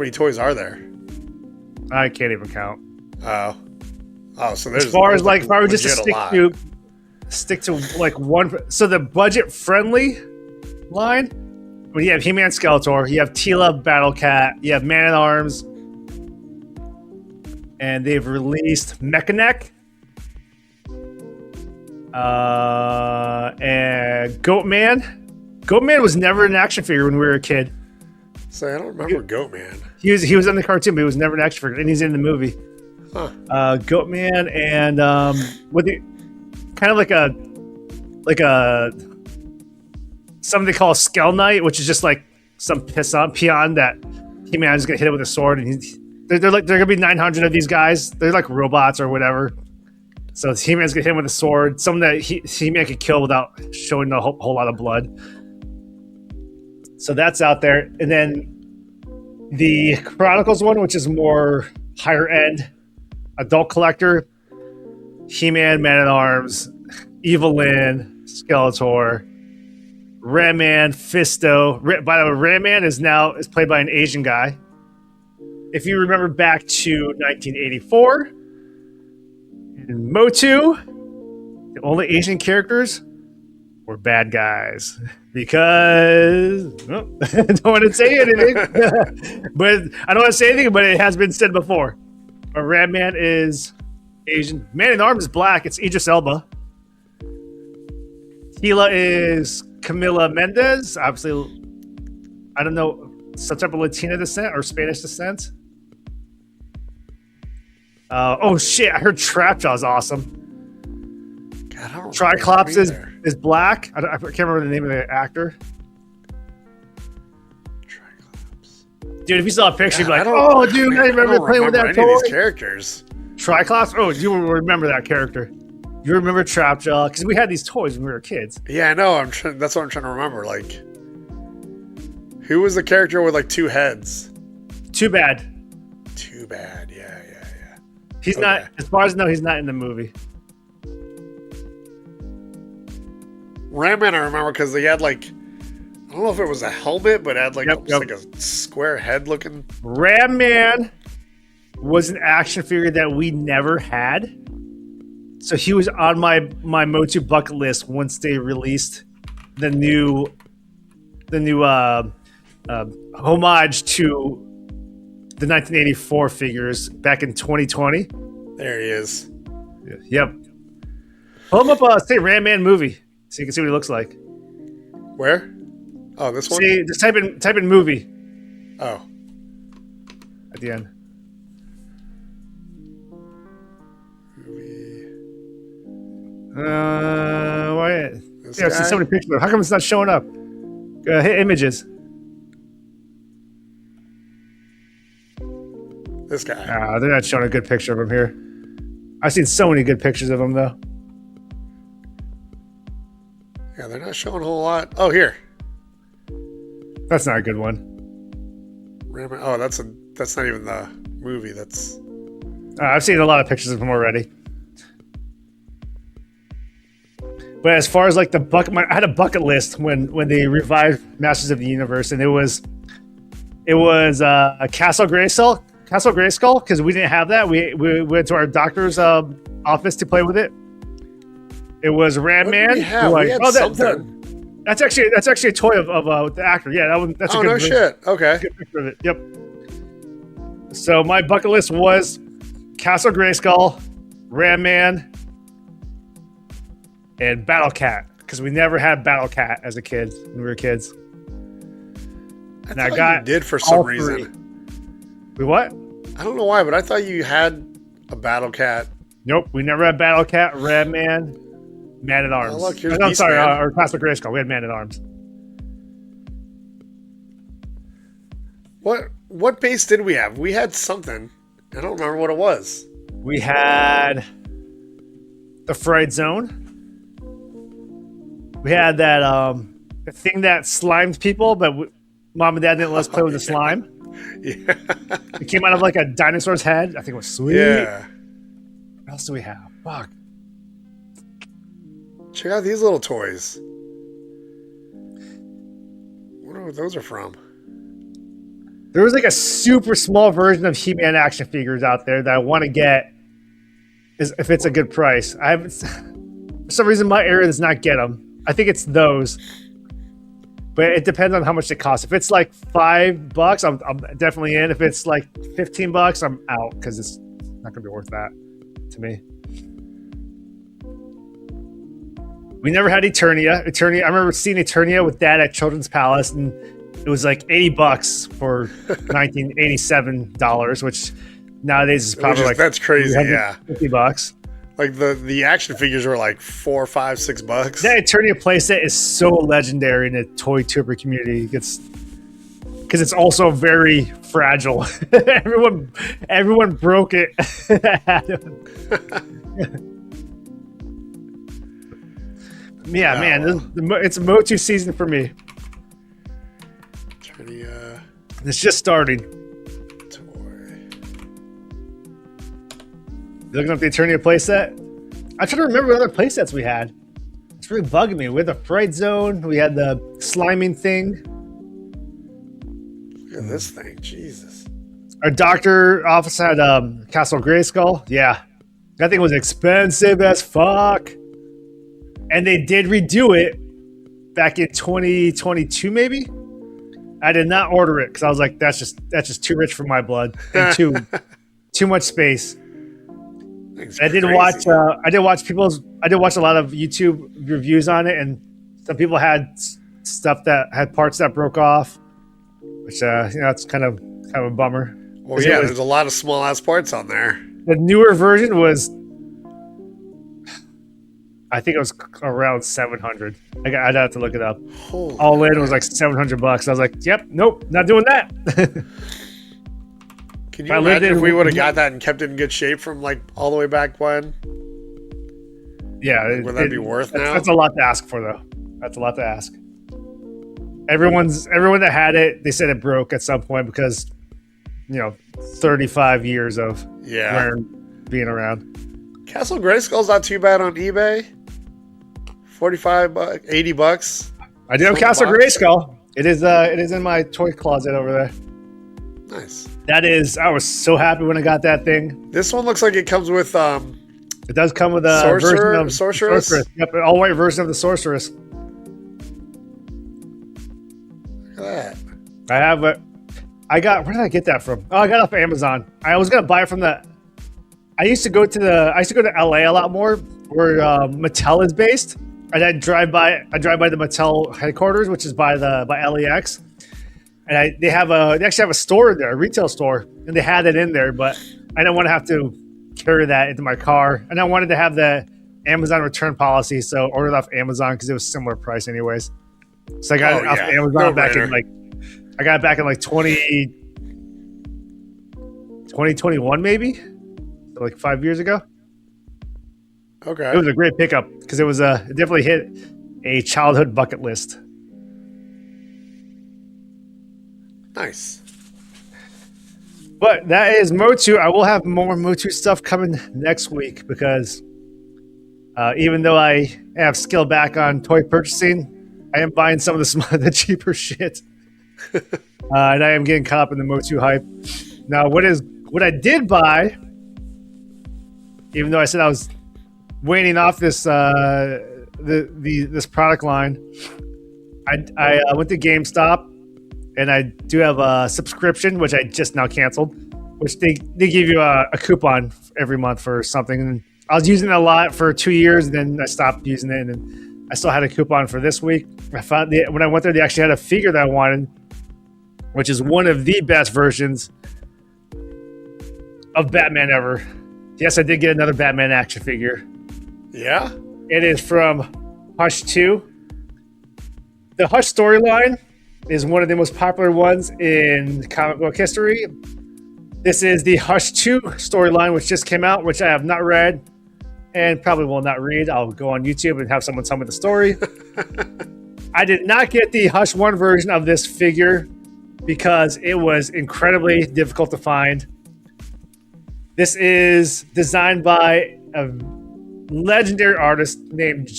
toys are there? I can't even count. Oh, so there's. As far as like, if I were just to stick to like one, so the budget friendly line, when you have He-Man, Skeletor, you have Tila, Battle Cat, you have Man-at-Arms, and they've released Mechanic, and Goatman. Goatman was never an action figure when we were a kid. So I don't remember Goatman. He was in the cartoon, but he was never an action figure, and he's in the movie. Huh. Goatman and with the kind of like a something they call a Skell Knight, which is just like some peon that He-Man is gonna hit it with a sword, and they're gonna be 900 of these guys. They're like robots or whatever. So He-Man's gonna hit him with a sword, something that He-Man could kill without showing a whole lot of blood. So that's out there, and then the Chronicles one, which is more higher end adult collector. He-Man, Man-at-Arms, Evelyn, Skeletor, Ram Man, Fisto. By the way, Ram Man is played by an Asian guy. If you remember back to 1984, in Motu, the only Asian characters were bad guys because I don't want to say anything. But I don't want to say anything, but it has been said before. But Ram Man is Asian. Man-at-Arms is black. It's Idris Elba. Tila is Camila Mendez. Obviously, I don't know, some type of Latina descent or Spanish descent. Oh shit! I heard Trapjaw is awesome. God, Triclops is black. I can't remember the name of the actor. Triclops. Dude, if you saw a picture, you'd be like, "Oh, dude, I remember playing with that toy." These characters. Triclops. Oh, you will remember that character. You remember Trapjaw? Because we had these toys when we were kids. Yeah, I know. That's what I'm trying to remember. Like, who was the character with like two heads? Too Bad. Too Bad. Yeah. He's not, as far as I know, he's not in the movie. Ram Man, I remember because they had like, I don't know if it was a helmet, but it had like, like a square head looking. Ram Man was an action figure that we never had. So he was on my Motu bucket list once they released the new homage to the 1984 figures back in 2020. There he is. Yep. Pull him up. Say Ram Man movie, so you can see what he looks like. Where? Oh, this one. See, just type in movie. Oh. At the end. Movie. Why? This Yeah, I've seen so many pictures. How come it's not showing up? Hit images. This guy. They're not showing a good picture of him here. I've seen so many good pictures of him though. Yeah, they're not showing a whole lot. Oh, here. That's not a good one. Oh, that's not even the movie. That's. I've seen a lot of pictures of him already. But as far as like the bucket, I had a bucket list when they revived Masters of the Universe, and it was a Castle Grayskull. Castle Grayskull, because we didn't have that. We went to our doctor's office to play with it. It was Ram Man. We had something. That's actually a toy of the actor. Yeah, that's a good. Oh no shit. Okay. Good picture of it. Yep. So my bucket list was Castle Grayskull, Ram Man, and Battle Cat, because we never had Battle Cat as a kid when we were kids. I thought you did for some reason. We what? I don't know why, but I thought you had a Battle Cat. Nope, we never had Battle Cat, Ram Man, Man at Arms. Oh, look, here's I'm sorry, or Castle Grayskull. We had Man at Arms. What base did we have? We had something. I don't remember what it was. We had the Fright Zone. We had that the thing that slimed people, but Mom and Dad didn't let us play with the slime. Yeah. It came out of like a dinosaur's head. I think it was sweet. Yeah. What else do we have? Fuck. Check out these little toys. I wonder what those are from. There was like a super small version of He-Man action figures out there that I want to get, if it's a good price. I haven't. For some reason, my area does not get them. I think it's those. But it depends on how much they cost. If it's like $5, I'm definitely in. If it's like $15, I'm out, because it's not gonna be worth that to me. We never had Eternia. I remember seeing Eternia with Dad at Children's Palace, and it was like $80 for $1987, which nowadays is probably that's crazy. Yeah, $50. Like the action figures were like $4, $5, $6. That Eternia playset is so legendary in the toy tuber community. Because it's also very fragile. everyone broke it. Yeah, wow. Man, it's Motu season for me. Eternia. It's just starting. You looking up the Eternia playset? I'm trying to remember what other playsets we had. It's really bugging me. We had the Fright Zone. We had the sliming thing. Look at this thing. Jesus. Our doctor office had Castle Grayskull. Yeah. That thing was expensive as fuck. And they did redo it back in 2022, maybe? I did not order it because I was like, that's just too rich for my blood. And too much space. I did watch a lot of YouTube reviews on it, and some people had stuff that had parts that broke off, which it's kind of a bummer. Well, yeah, there's a lot of small ass parts on there. The newer version was, I think it was around 700. I'd have to look it up. Holy All in was like $700. I was like, yep, nope, not doing that. Can you imagine if we would have got that and kept it in good shape from like all the way back when? Yeah, Would that be worth now? That's a lot to ask for, though. That's a lot to ask. Everyone that had it, they said it broke at some point because, 35 years of being around. Castle Grayskull's not too bad on eBay. $45, $80. I do have Castle Grayskull. It is in my toy closet over there. Nice. I was so happy when I got that thing. This one looks like it comes with it does come with a version of Sorceress. Yep, an all-white version of the Sorceress. Look at that. I have it. Where did I get that from? Oh, I got it off Amazon. I was gonna buy it from I used to go to LA a lot more, where Mattel is based, and I drive by the Mattel headquarters, which is by LAX, and they actually have a store there, a retail store, and they had it in there, but I didn't want to have to carry that into my car, and I wanted to have the Amazon return policy, so ordered off Amazon because it was similar price anyways. So I got it off Amazon back in I got it back in 2021 maybe, so 5 years ago. Okay. It was a great pickup because it definitely hit a childhood bucket list. Nice. But that is Motu. I will have more Motu stuff coming next week because even though I have scaled back on toy purchasing, I am buying some of the cheaper shit. And I am getting caught up in the Motu hype. Now, what I did buy, even though I said I was waning off this this product line, I went to GameStop. And I do have a subscription, which I just now canceled, which they give you a coupon every month for something. And I was using it a lot for 2 years, and then I stopped using it. And then I still had a coupon for this week. I found when I went there, they actually had a figure that I wanted, which is one of the best versions of Batman ever. Yes, I did get another Batman action figure. Yeah? It is from Hush 2. The Hush storyline is one of the most popular ones in comic book history. This is the Hush 2 storyline, which just came out, which I have not read and probably will not read. I'll go on YouTube and have someone tell me the story. I did not get the Hush 1 version of this figure because it was incredibly difficult to find. This is designed by a legendary artist named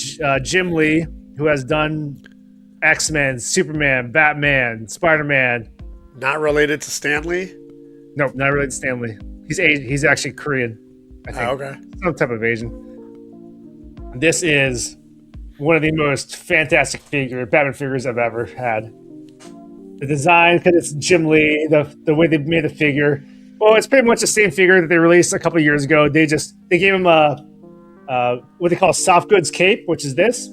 Jim Lee, who has done X-Men, Superman, Batman, Spider-Man. Not related to Stan Lee? Nope, not related to Stan Lee. He's actually Korean, I think. Oh, okay. Some type of Asian. This is one of the most fantastic Batman figures I've ever had. The design, because it's Jim Lee, the way they made the figure. Well, it's pretty much the same figure that they released a couple of years ago. They gave him a what they call a soft goods cape, which is this.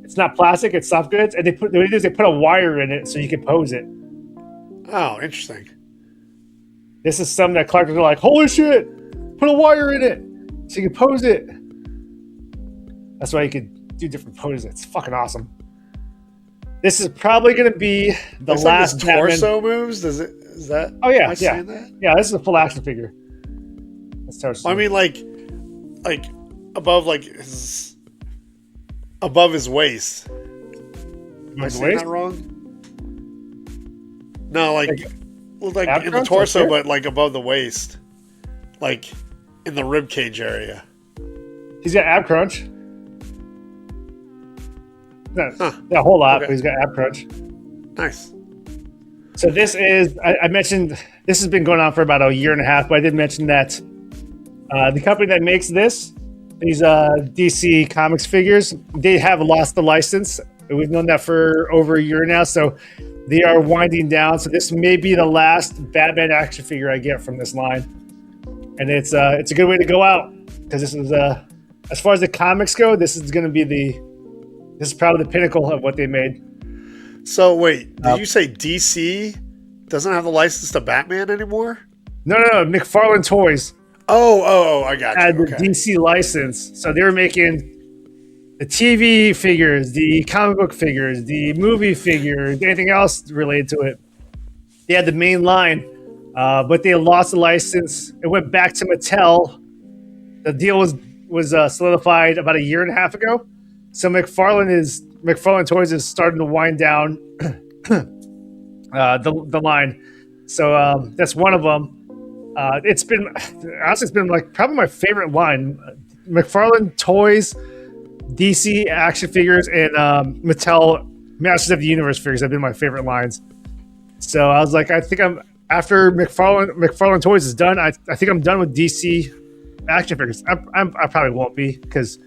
It's not plastic; it's soft goods, and they put a wire in it so you can pose it. Oh, interesting. This is something that collectors are like, "Holy shit! Put a wire in it so you can pose it." That's why you can do different poses. It's fucking awesome. This is probably going to be the last like torso moves. Is that? Oh yeah, am I saying that? Yeah. This is a full action figure. That's torso. I mean, like above above his waist. Am I saying that wrong? No, like in the torso, but above the waist, in the rib cage area. He's got ab crunch. Not a whole lot, but he's got ab crunch. Nice. So this is, I mentioned, this has been going on for about a year and a half, but I did mention that the company that makes these DC Comics figures, they have lost the license. We've known that for over a year now, so they are winding down. So this may be the last Batman action figure I get from this line. And it's a good way to go out, because this is, as far as the comics go, this is probably the pinnacle of what they made. So wait, did you say DC doesn't have the license to Batman anymore? No, McFarlane Toys. Oh, I got you. Had the DC license, so they were making the TV figures, the comic book figures, the movie figures, anything else related to it. They had the main line, but they lost the license. It went back to Mattel. The deal was was solidified about a year and a half ago. So McFarlane Toys is starting to wind down the line. So that's one of them. It's been like probably my favorite line. McFarlane Toys, DC action figures, and Mattel Masters of the Universe figures have been my favorite lines. So I was like, I think after McFarlane Toys is done, I think I'm done with DC action figures. I probably won't be because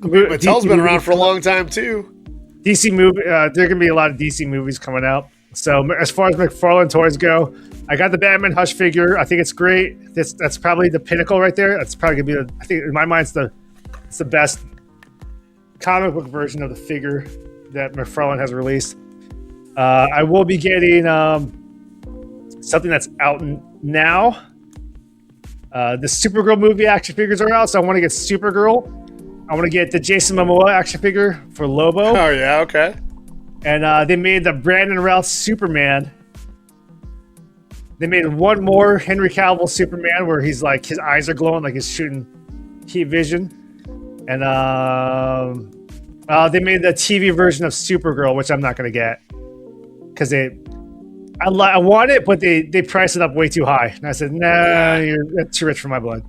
Mattel's been around for a long time too. DC movie, there are gonna be a lot of DC movies coming out. So as far as McFarlane Toys go, I got the Batman Hush figure. I think it's great. That's probably the pinnacle right there. That's probably gonna be I think in my mind it's the best comic book version of the figure that McFarlane has released. I will be getting something that's out now. The Supergirl movie action figures are out, so I want to get Supergirl. I want to get the Jason Momoa action figure for Lobo. Oh yeah, okay. And they made the Brandon Routh Superman. They made one more Henry Cavill Superman where he's like his eyes are glowing like he's shooting heat vision. And they made the TV version of Supergirl, which I'm not going to get because I want it, but they priced it up way too high. And I said, nah, that's too rich for my blood.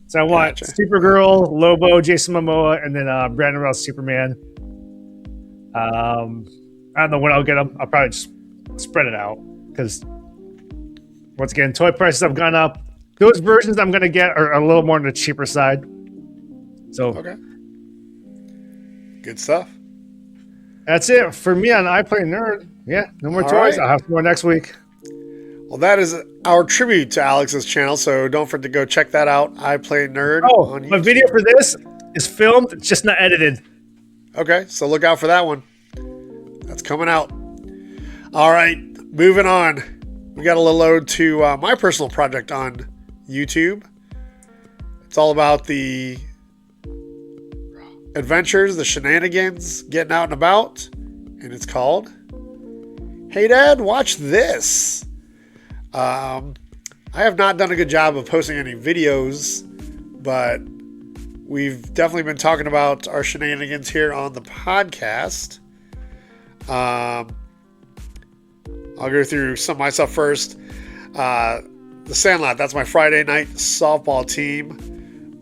So I want Supergirl, Lobo, Jason Momoa, and then Brandon Routh Superman. I don't know when I'll get them. I'll probably just spread it out because once again, toy prices have gone up. Those versions I'm going to get are a little more on the cheaper side. So, okay, good stuff. That's it for me on I Play Nerd. Yeah, no more toys. Right. I'll have some more next week. Well, that is our tribute to Alex's channel, so don't forget to go check that out. I Play Nerd. Oh, on YouTube. My video for this is filmed, it's just not edited. Okay, so look out for that one. That's coming out. All right, moving on. We got a little ode to my personal project on YouTube. It's all about the adventures, the shenanigans, getting out and about, and it's called Hey Dad, Watch This. I have not done a good job of posting any videos, but we've definitely been talking about our shenanigans here on the podcast. I'll go through some of my stuff first. The Sandlot, that's my Friday night softball team.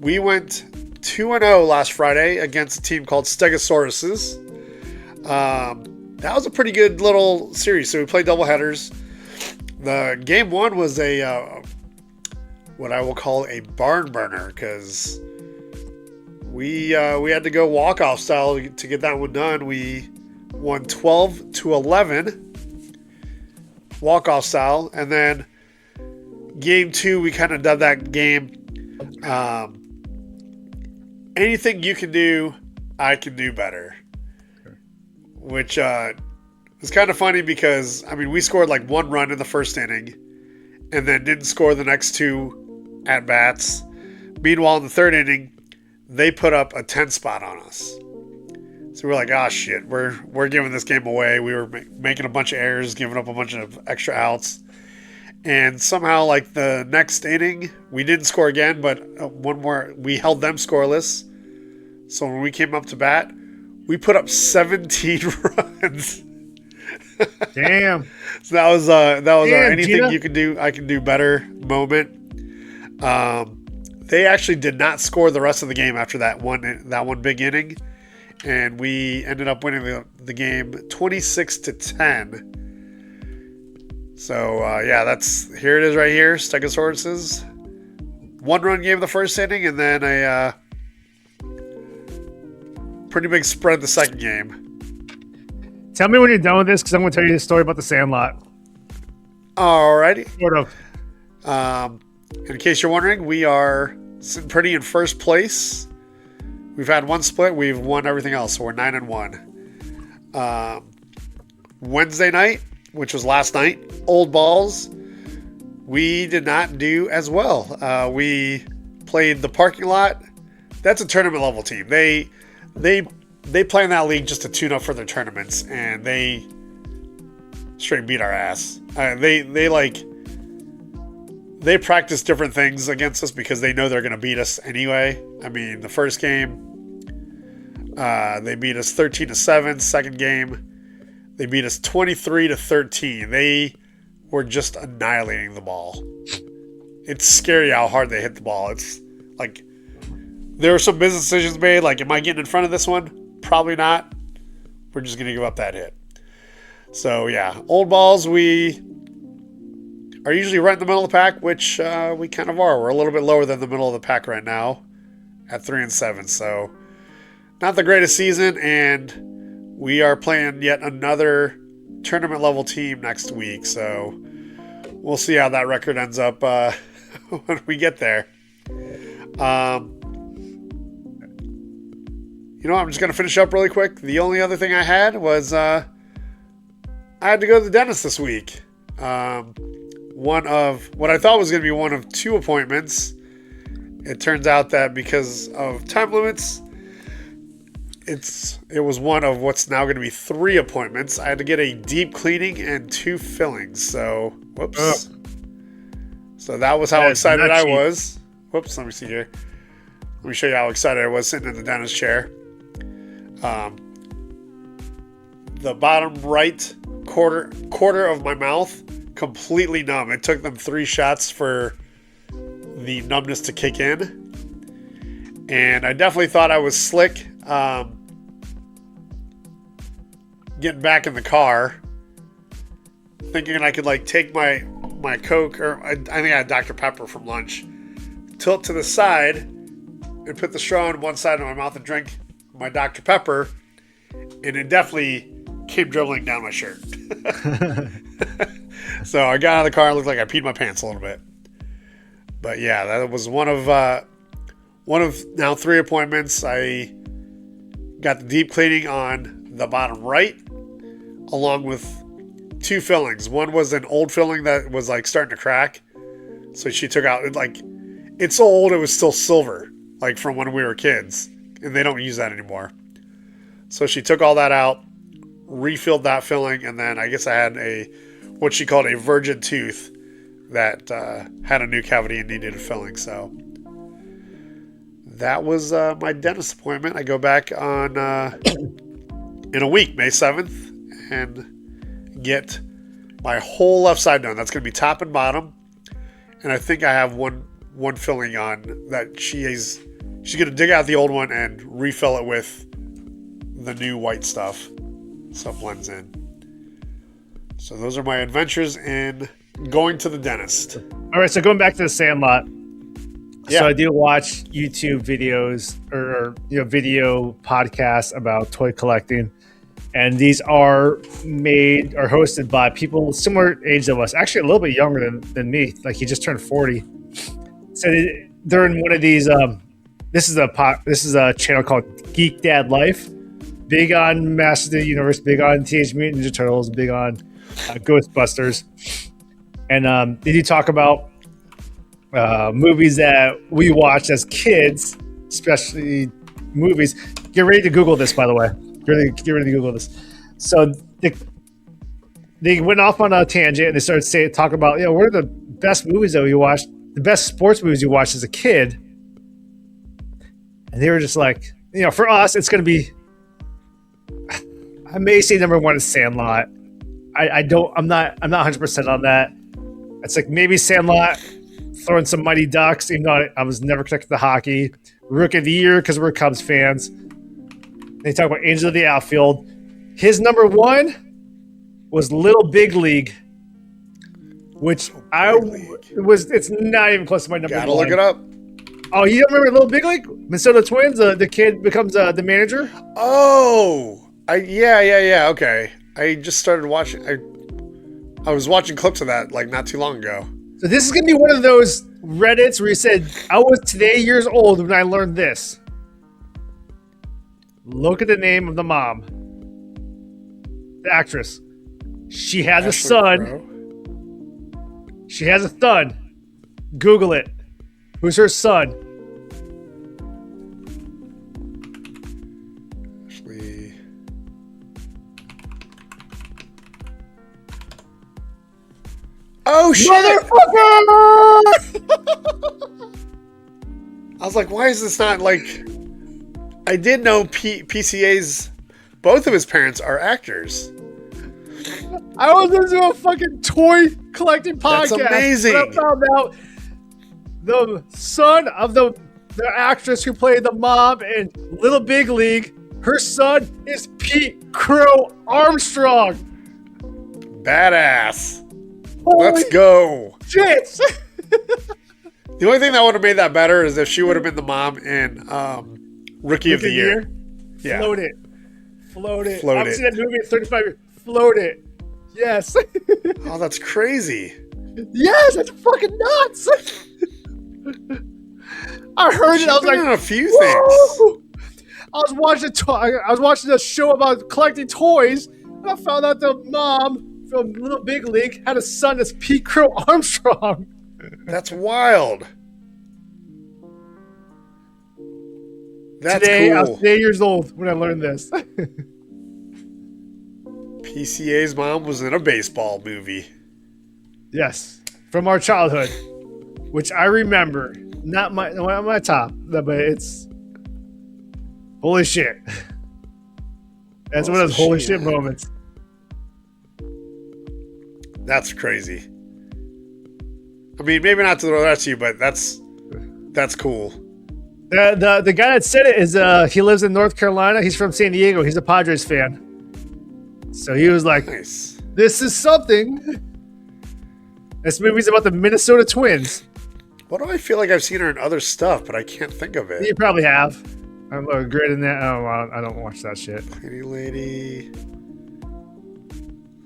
We went 2-0 last Friday against a team called Stegosauruses. That was a pretty good little series. So we played doubleheaders. The game one was a what I will call a barn burner because we had to go walk-off style to get that one done. We won 12-11 walk-off style, and then game two we kind of did that game. Anything you can do, I can do better. Which is kind of funny because, I mean, we scored like one run in the first inning and then didn't score the next two at-bats. Meanwhile, in the third inning, they put up a 10 spot on us. So we're like, oh, shit, we're giving this game away. We were making a bunch of errors, giving up a bunch of extra outs. And somehow, like, the next inning, we didn't score again, but one more, we held them scoreless. So when we came up to bat, we put up 17 runs. Damn. So that was our anything Gina? You can do, I can do better moment. They actually did not score the rest of the game after that one big inning, and we ended up winning the game 26-10. So here it is right here. Stegosauruses, 1-run game the first inning, and then a pretty big spread the second game. Tell me when you're done with this, because I'm going to tell you the story about the Sandlot. Alrighty. Sort of. In case you're wondering, we are sitting pretty in first place. We've had one split. We've won everything else, so we're 9-1. Wednesday night, which was last night, Old Balls, we did not do as well. We played the parking lot. That's a tournament level team. They play in that league just to tune up for their tournaments, and they straight beat our ass. They they practice different things against us because they know they're going to beat us anyway. I mean, the first game, they beat us 13-7. Second game, they beat us 23-13. They were just annihilating the ball. It's scary how hard they hit the ball. It's like there were some business decisions made. Like, am I getting in front of this one? Probably not. We're just going to give up that hit. So, yeah, old balls, we are usually right in the middle of the pack, which we kind of are. We're a little bit lower than the middle of the pack right now at 3-7. So, not the greatest season, and we are playing yet another tournament level team next week. So, we'll see how that record ends up when we get there. You know, I'm just going to finish up really quick. The only other thing I had was I had to go to the dentist this week. One of what I thought was going to be one of two appointments. It turns out that because of time limits, it was one of what's now going to be 3 appointments. I had to get a deep cleaning and 2 fillings. So, whoops. Oh. So that was how excited I was. Whoops, let me see here. Let me show you how excited I was sitting in the dentist chair. The bottom right quarter of my mouth completely numb. It took them 3 shots for the numbness to kick in, and I definitely thought I was slick getting back in the car, thinking I could like take my Coke, or I think I had Dr. Pepper from lunch, tilt to the side and put the straw on one side of my mouth and drink my Dr. Pepper, and it definitely came dribbling down my shirt. So I got out of the car and looked like I peed my pants a little bit. But yeah, that was one of now 3 appointments. I got the deep cleaning on the bottom right, along with 2 fillings. One was an old filling that was like starting to crack, so she took out it's so old it was still silver, like from when we were kids, and they don't use that anymore. So she took all that out, refilled that filling, and then I guess I had what she called a virgin tooth that had a new cavity and needed a filling. So that was my dentist appointment. I go back on in a week, May 7th, and get my whole left side done. That's going to be top and bottom, and I think I have one filling on that she's going to dig out the old one and refill it with the new white stuff so it blends in. So those are my adventures in going to the dentist. All right, so going back to the Sandlot. Yeah. So I do watch YouTube videos or video podcasts about toy collecting, and these are made or hosted by people similar age to us, actually a little bit younger than me. Like, he just turned 40. So they're in one of these. This is a channel called Geek Dad Life. Big on Masters of the Universe, big on Teenage Mutant Ninja Turtles, big on Ghostbusters, and they do talk about movies that we watched as kids, especially movies. Get ready to Google this, by the way. Get ready to Google this. So they went off on a tangent and they started talking about, what are the best movies that we watched, the best sports movies you watched as a kid. And they were just like, for us, it's going to be, I may say number 1 is Sandlot. I'm not 100% on that. It's like maybe Sandlot, throwing some Mighty Ducks, even though I was never connected to hockey. Rookie of the Year, because we're Cubs fans. They talk about Angel of the Outfield. His number 1 was Little Big League, which it's not even close to my number 1. Gotta look it up. Oh, you don't remember Little Big League? Minnesota Twins, the kid becomes the manager? Oh, yeah, okay. I just started watching. I was watching clips of that like not too long ago. So this is going to be one of those Reddits where you said, I was today years old when I learned this. Look at the name of the mom. The actress. She has a son. Crow. She has a son. Google it. Who's her son? Oh, shit! Motherfucker! I was like, why is this not like... I did know PCA's... Both of his parents are actors. I was listening to a fucking toy collecting podcast. That's amazing. And I found out the son of the actress who played the mom in Little Big League, her son is Pete Crow Armstrong. Badass. Holy Let's go. shit. The only thing that would have made that better is if she would have been the mom in Rookie of the Year. Yeah. Float it. Float it. Float I've it. seen that movie in 35 years. Float it. Yes. Oh, that's crazy. Yes, that's fucking nuts. I heard it. I was She's been like, in a few whoa! things. I was watching a show about collecting toys, and I found out the mom from Little Big League had a son that's Pete Crow Armstrong. That's wild. That's Today, I cool. was 8 years old when I learned this. PCA's mom was in a baseball movie. Yes, from our childhood, which I remember. Not my top, but it's holy shit. That's one of those holy shit moments. That's crazy. I mean, maybe not to throw that to you, but that's cool. The guy that said it is he lives in North Carolina. He's from San Diego. He's a Padres fan. So he was like, Nice. "This is something." This movie's about the Minnesota Twins. What do I feel like I've seen her in other stuff, but I can't think of You it. probably have. I'm great in that. Oh, well, I don't watch that shit. Pretty Lady,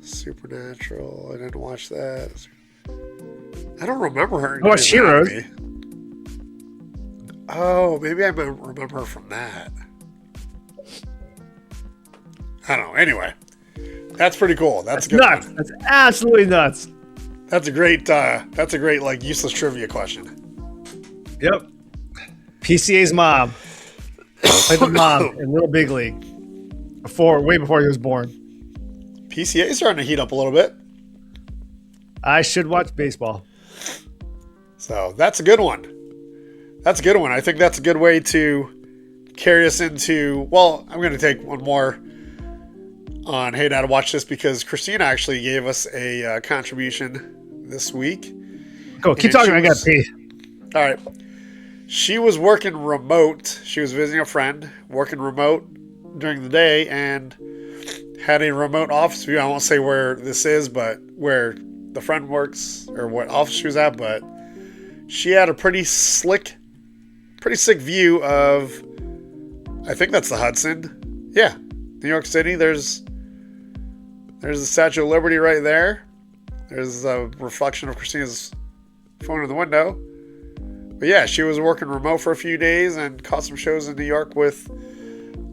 Supernatural. I didn't watch that. I don't remember her. I watched Heroes. Oh, maybe I remember her from that. I don't know. Anyway, that's pretty cool. That's a good Nuts. one. That's absolutely nuts. That's a great like useless trivia question. Yep. PCA's mom played the mom in Little Big League way before he was born. PCA is starting to heat up a little bit. I should watch baseball. So that's a good one. That's a good one. I think that's a good way to carry us into, well, I'm going to take one more on Hey Dad, watch this, because Christina actually gave us a contribution this week. Go, keep And talking. she I got was- to pee. All right. She was working remote. She was visiting a friend, working remote during the day, and had a remote office view. I won't say where this is, but where the friend works or what office she was at, but she had a pretty sick view of, I think that's the Hudson. Yeah, New York City. There's the Statue of Liberty right there. There's a reflection of Christina's phone in the window. But yeah, she was working remote for a few days and caught some shows in New York with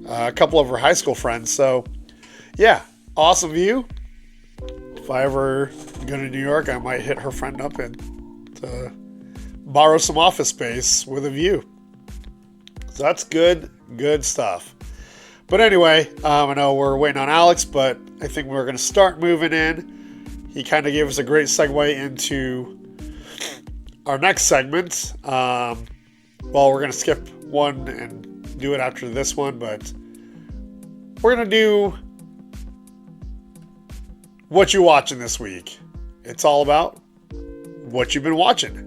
a couple of her high school friends. So yeah, awesome view. If I ever go to New York, I might hit her friend up and borrow some office space with a view. So that's good stuff. But anyway, I know we're waiting on Alex, but I think we're going to start moving in. He kind of gave us a great segue into our next segment. Well, we're going to skip one and do it after this one, but we're going to do what you watching this week. It's all about what you've been watching.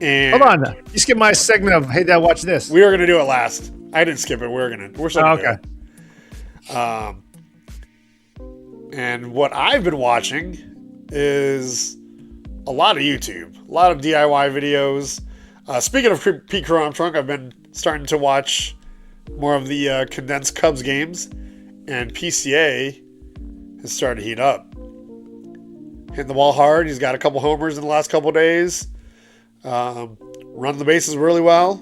And Hold on. You skip my segment of Hey Dad, watch this. we were going to do it last. I didn't skip it. We're still gonna okay. do it. And what I've been watching is a lot of YouTube, a lot of DIY videos. Speaking of Pete Crow Armstrong, I've been starting to watch more of the condensed Cubs games, and PCA has started to heat up. Hitting the ball hard. He's got a couple homers in the last couple days. Running the bases really well,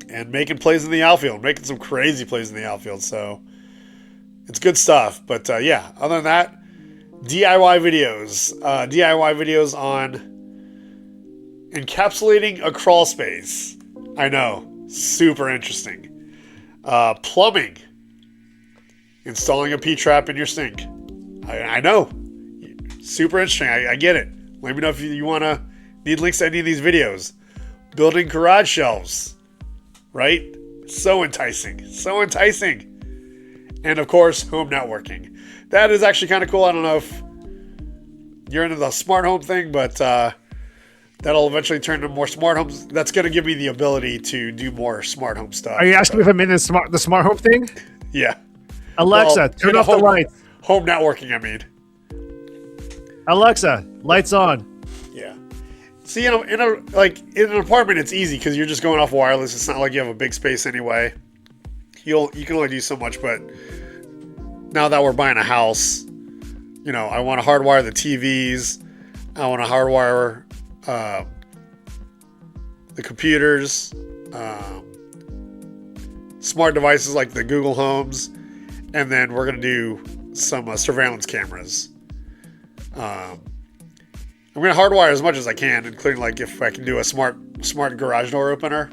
and making plays in the outfield, making some crazy plays in the outfield. So it's good stuff. But yeah, other than that, DIY videos on encapsulating a crawl space. I know, super interesting. Plumbing, installing a P-trap in your sink. I know, super interesting. I get it. Let me know if you want to need links to any of these videos. Building garage shelves, right? So enticing. So enticing. And of course, home networking. That is actually kind of cool. I don't know if you're into the smart home thing, but that'll eventually turn into more smart homes. That's going to give me the ability to do more smart home stuff. Are you asking me if I'm in the smart home thing? Yeah. Alexa, turn off the lights. Home networking, I mean. Alexa, lights on. Yeah. See, in an apartment, it's easy because you're just going off wireless. It's not like you have a big space anyway. You can only do so much, but now that we're buying a house, I want to hardwire the TVs. I want to hardwire the computers, smart devices like the Google Homes, and then we're going to do some surveillance cameras. I'm going to hardwire as much as I can, including like if I can do a smart garage door opener.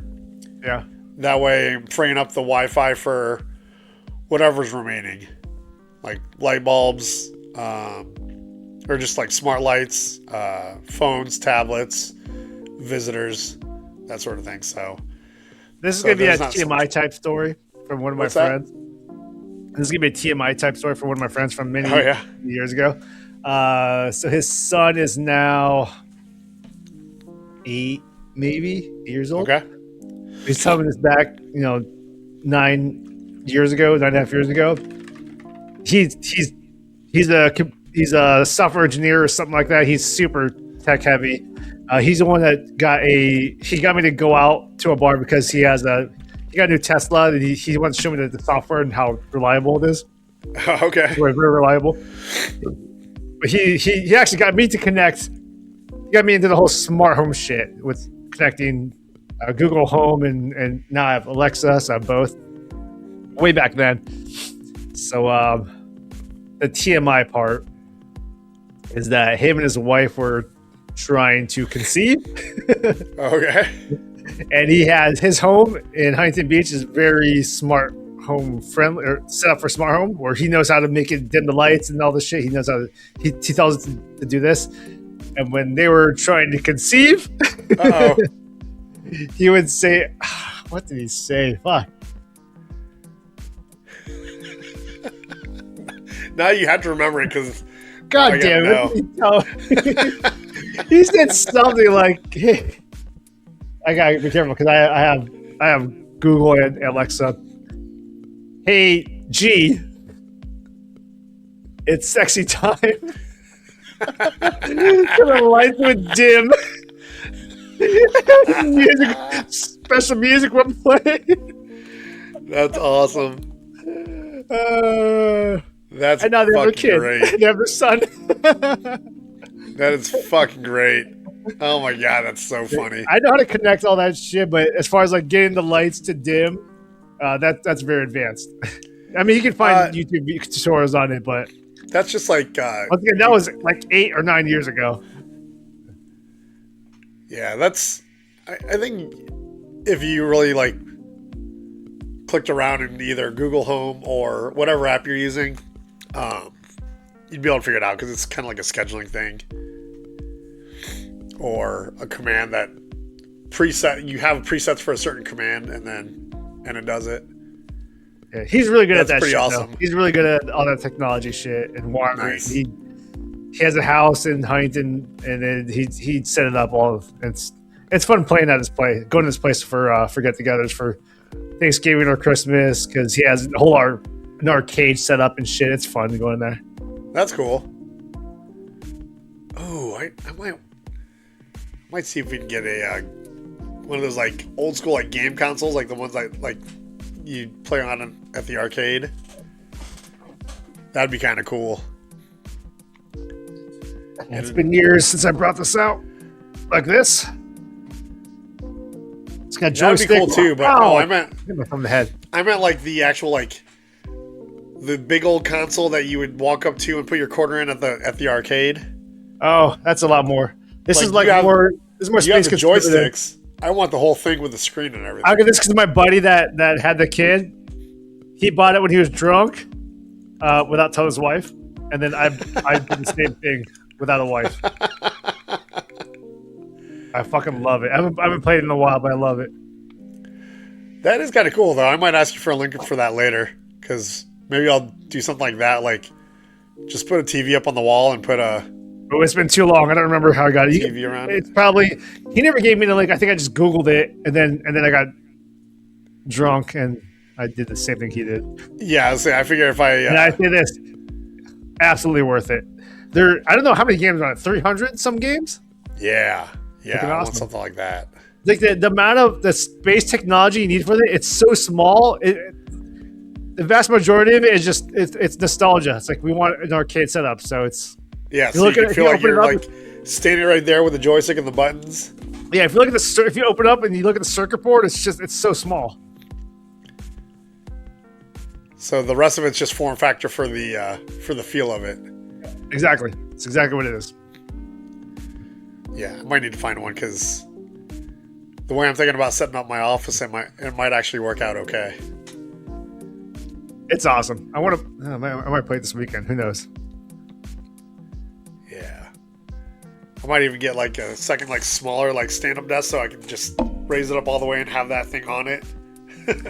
Yeah. That way I'm freeing up the Wi-Fi for whatever's remaining. Like light bulbs, or just like smart lights, phones, tablets, visitors, that sort of thing. So this is going to be a TMI type story from one of my friends. This is going to be a TMI type story from one of my friends from many years ago. So his son is now 8 years old. Okay. He's telling me this back, 9 years ago, 9.5 years ago. He's a software engineer or something like that. He's super tech heavy. He's the one that got me to go out to a bar because he got a new Tesla and he wants to show me the software and how reliable it is. Okay. Very, very reliable. But he actually got me to connect. He got me into the whole smart home shit with connecting Google Home and now I have Alexa, so I have both. Way back then. So the TMI part is that him and his wife were trying to conceive. Okay. And he has his home in Huntington Beach is very smart home friendly, or set up for smart home, where he knows how to make it dim the lights and all this shit. He knows how to, he tells us to do this. And when they were trying to conceive, he would say, what did he say? Fuck. Now you have to remember it because God damn it. He said something like, hey, I gotta be careful because I have Google and Alexa. Hey, G, it's sexy time. The lights would dim. Special music would play. That's awesome. That's and now they have a kid. Great. They have a son. That is fucking great. Oh my god, that's so funny. I know how to connect all that shit, but as far as like getting the lights to dim, that's very advanced. I mean, you can find YouTube tutorials on it, but that's just like once again, that was like 8 or 9 years ago. Yeah, that's. I think if you really like clicked around in either Google Home or whatever app you're using, you'd be able to figure it out because it's kind of like a scheduling thing or a command that you have presets for a certain command and it does it. Yeah, he's really good at that. Pretty shit, awesome. Though. He's really good at all that technology shit and wiring. Nice. He has a house in Huntington, and then he set it up all. It's fun playing at his place, going to his place for get-togethers for Thanksgiving or Christmas because he has a whole an arcade set up and shit. It's fun to go in there. That's cool. Oh, I might see if we can get a one of those like old school like game consoles, like the ones like you play on at the arcade. That'd be kind of cool. It's been years since I brought this out like this. It's got joystick. That'd be cool too, but I meant from the head. I meant like the actual like the big old console that you would walk up to and put your quarter in at the arcade. Oh, that's a lot more. This is more. This is more you space. Have the joysticks. I want the whole thing with the screen and everything. I get this because my buddy that had the kid, he bought it when he was drunk, without telling his wife, and then I did the same thing without a wife. I fucking love it. I haven't played it in a while, but I love it. That is kind of cool, though. I might ask you for a link for that later, because maybe I'll do something like that. Like, just put a TV up on the wall and put a Oh, it's been too long. I don't remember how I got it. TV around It's probably he never gave me the link. I think I just Googled it, and then I got drunk and I did the same thing he did. Yeah, I figure if I and I say this, absolutely worth it. I don't know how many games on it. 300 some games. Yeah, awesome. I want something like that. Like the amount of the space technology you need for it, it's so small. The vast majority of it is just it's nostalgia. It's like we want an arcade setup, so it's so you can feel like you're like standing right there with the joystick and the buttons. Yeah, if you look at if you open up and you look at the circuit board, it's so small. So the rest of it's just form factor for the feel of it. Exactly, it's exactly what it is. Yeah, I might need to find one because the way I'm thinking about setting up my office, it might actually work out okay. It's awesome. I might play it this weekend. Who knows? Yeah, I might even get like a second, like smaller, like stand-up desk, so I can just raise it up all the way and have that thing on it.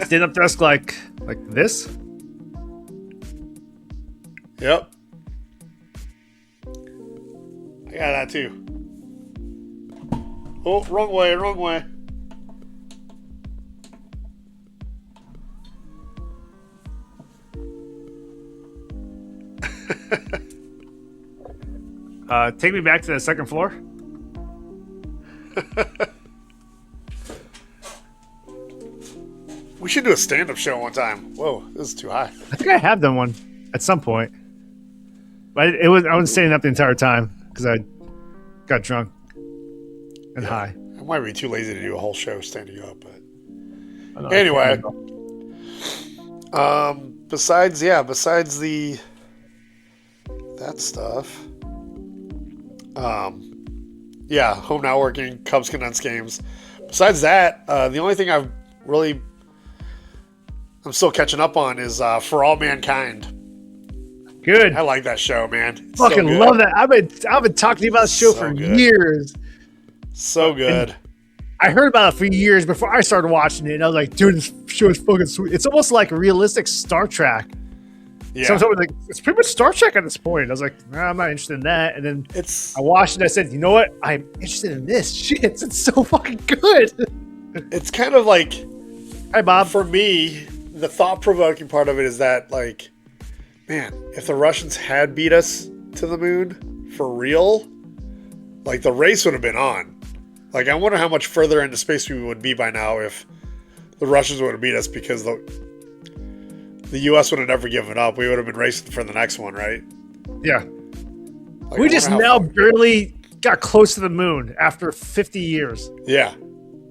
Stand-up desk like this. Yep, I got that too. Oh, wrong way. Take me back to the second floor. We should do a stand-up show one time. Whoa, this is too high. I think I have done one at some point, but I was standing up the entire time because I got drunk and high. I might be too lazy to do a whole show standing up, but anyway. Besides that stuff. Home networking, Cubs condensed games. Besides that, the only thing I'm still catching up on is For All Mankind. Good. I like that show, man. It's fucking so love that. I've been talking to you about the show for years. So good. And I heard about it for years before I started watching it, and I was like, dude, this show is fucking sweet. It's almost like realistic Star Trek. Yeah. So I was like, it's pretty much Star Trek at this point. I was like, nah, I'm not interested in that. And then I watched it and I said, you know what? I'm interested in this. Shit, it's so fucking good. It's kind of like, hi, Bob. For me, the thought-provoking part of it is that, like, man, if the Russians had beat us to the moon for real, like, the race would have been on. Like, I wonder how much further into space we would be by now if the Russians would have beat us, because the U.S. would have never given up. We would have been racing for the next one, right? Yeah. Like, we just now barely got close to the moon after 50 years. Yeah.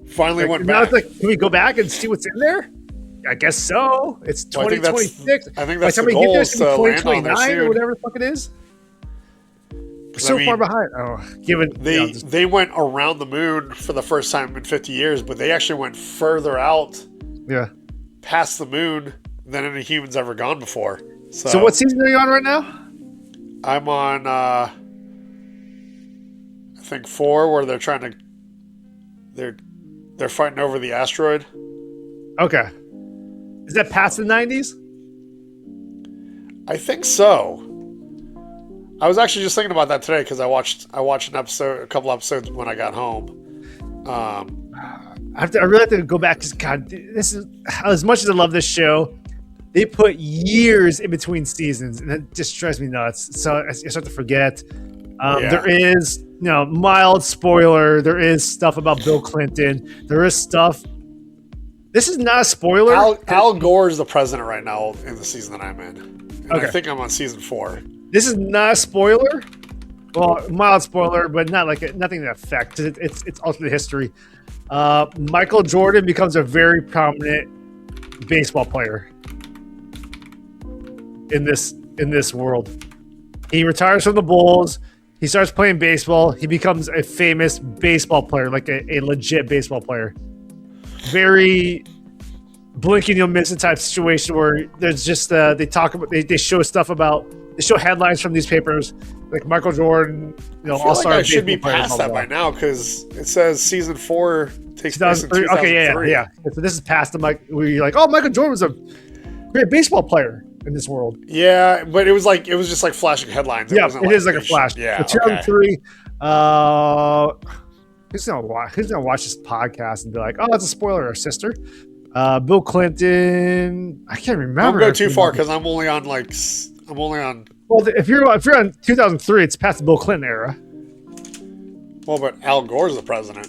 Finally went now back. It's like, can we go back and see what's in there? I guess so. It's 2026. I think that's the goal, is to land on there soon. Or whatever the fuck it is. We're so far behind. They went around the moon for the first time in 50 years, but they actually went further out past the moon than any humans ever gone before. So what season are you on right now? I'm on, I think 4, where they're trying to, they're fighting over the asteroid. Okay. Is that past the 90s? I think so. I was actually just thinking about that today because I watched a couple episodes when I got home. I really have to go back because God, this is as much as I love this show. They put years in between seasons, and it just drives me nuts. So I start to forget. There is, mild spoiler. There is stuff about Bill Clinton. There is stuff. This is not a spoiler. Al Gore is the president right now in the season that I'm in. And I think I'm on season 4. This is not a spoiler. Well, mild spoiler, but not like nothing that affects it. It's alternate history. Michael Jordan becomes a very prominent baseball player in this world. He retires from the Bulls. He starts playing baseball. He becomes a famous baseball player, like a legit baseball player. Very, blinking you'll miss it type situation where there's just they show stuff about they show headlines from newspapers like Michael Jordan, all-star. I should be past that by now because it says season 4 takes place in 2003. Okay, yeah. So this is past the you're like, oh, Michael Jordan was a great baseball player in this world. Yeah, but it was just like flashing headlines. Yeah, it is like a flash. Yeah, so 2003. Who's gonna watch this podcast and be like, oh, that's a spoiler, our sister. Bill Clinton. I can't remember. Don't go too far because I'm only on. Well, if you're on 2003, it's past the Bill Clinton era. Well, but Al Gore's the president.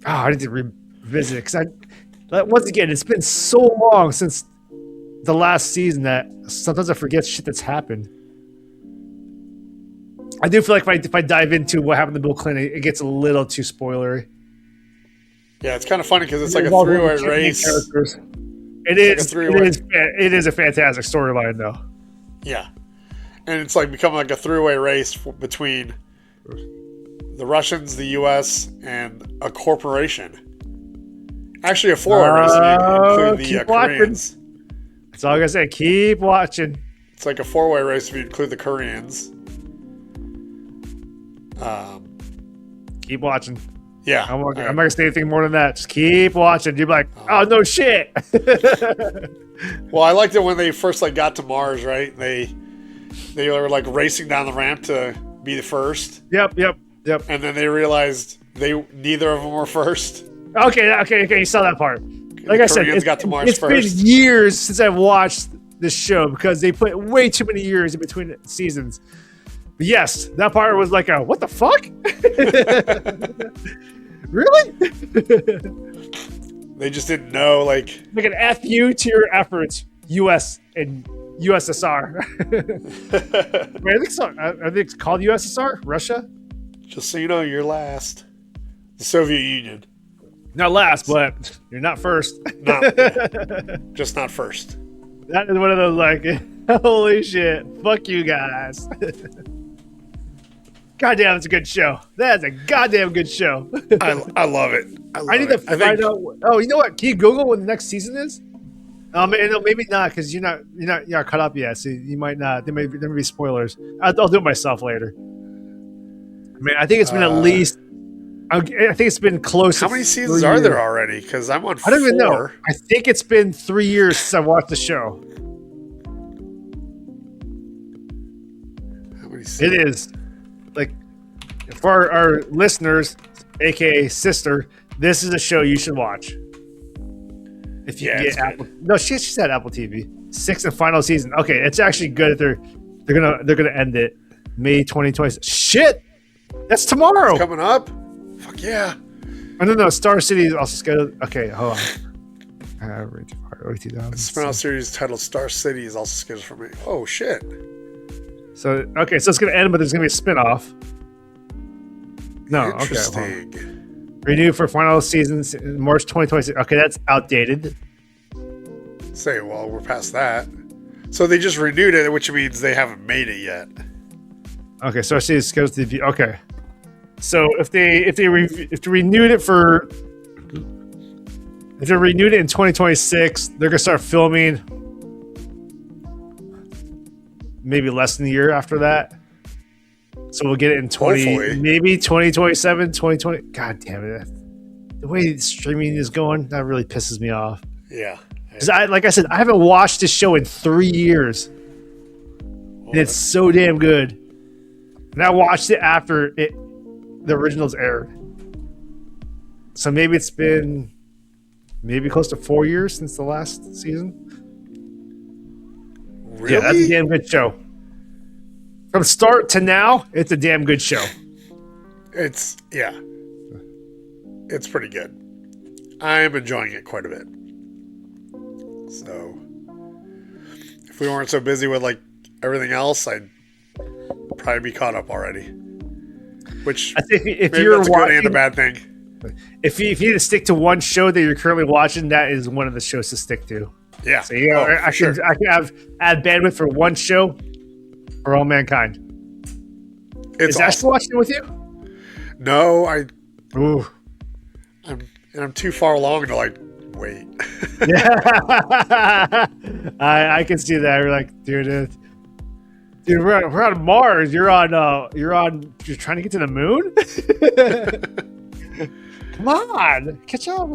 Oh, I need to revisit it because once again, it's been so long since the last season that sometimes I forget shit that's happened. I do feel like if I dive into what happened to Bill Clinton, it gets a little too spoilery. Yeah, it's kind of funny because it's like a three-way race. It is a fantastic storyline, though. Yeah, and it's like becoming like a three-way race between the Russians, the U.S., and a corporation. Actually, a four-way race if you include the Koreans. That's all I gotta say. Keep watching. It's like a four-way race if you include the Koreans. Keep watching. Yeah. I'm not going to say anything more than that. Just keep watching. You'll be like, oh, no shit. Well, I liked it when they first got to Mars, right? They were racing down the ramp to be the first. Yep. And then they realized neither of them were first. Okay. You saw that part. Like I said, it's been years since I've watched this show because they put way too many years in between seasons. But yes, that part was like a, what the fuck? Really? They just didn't know, like an F you to your efforts, U.S. and USSR. Wait, I think it's called USSR? Russia? Just so you know, you're last. The Soviet Union. Not last, but you're not first. Just not first. That is one of those holy shit, fuck you guys. Goddamn, it's a good show. That's a goddamn good show. I love it. I need to find out. Oh, you know what? Can you Google when the next season is? Maybe not because you're not caught up yet. So you might not. There may be spoilers. I'll do it myself later. I mean, I think it's been at least. I think it's been close. How many seasons are there already? Because I'm on 4. I don't even know. I think it's been 3 years since I watched the show. How many seasons? It is. For our listeners, aka sister, this is a show you should watch. If you get Apple, no, she said Apple TV. 6th and final season. Okay, it's actually good. They're gonna end it May 2020. Shit, that's tomorrow. It's coming up. Fuck yeah. I don't know. Star City is also scheduled. Okay, hold on. The spin-off series titled Star City is also scheduled for me. Oh shit. So it's gonna end, but there's gonna be a spin-off. No, interesting. Okay. Renewed for final seasons in March 2026. Okay, that's outdated. Well, we're past that. So they just renewed it, which means they haven't made it yet. Okay, so I see it goes to the okay. So if they renewed it in 2026, they're gonna start filming maybe less than a year after that. So we'll get it in maybe 2027, 2020. God damn it. The way streaming is going, that really pisses me off. Yeah. Because like I said, I haven't watched this show in 3 years. And it's so damn good. And I watched it after the originals aired. So maybe it's been close to 4 years since the last season. Really? Yeah, that's a damn good show. From start to now, it's a damn good show. It's pretty good. I'm enjoying it quite a bit. So, if we weren't so busy with everything else, I'd probably be caught up already. Which I think if maybe you're that's watching, a good and a bad thing. If you need to stick to one show that you're currently watching, that is one of the shows to stick to. Yeah. So I can add bandwidth for one show for All Mankind. Is Ashley watching it with you? No, Ooh. I'm too far along to wait. Yeah, I can see that. You're like, dude, we're on Mars. You're trying to get to the moon. Come on, catch up.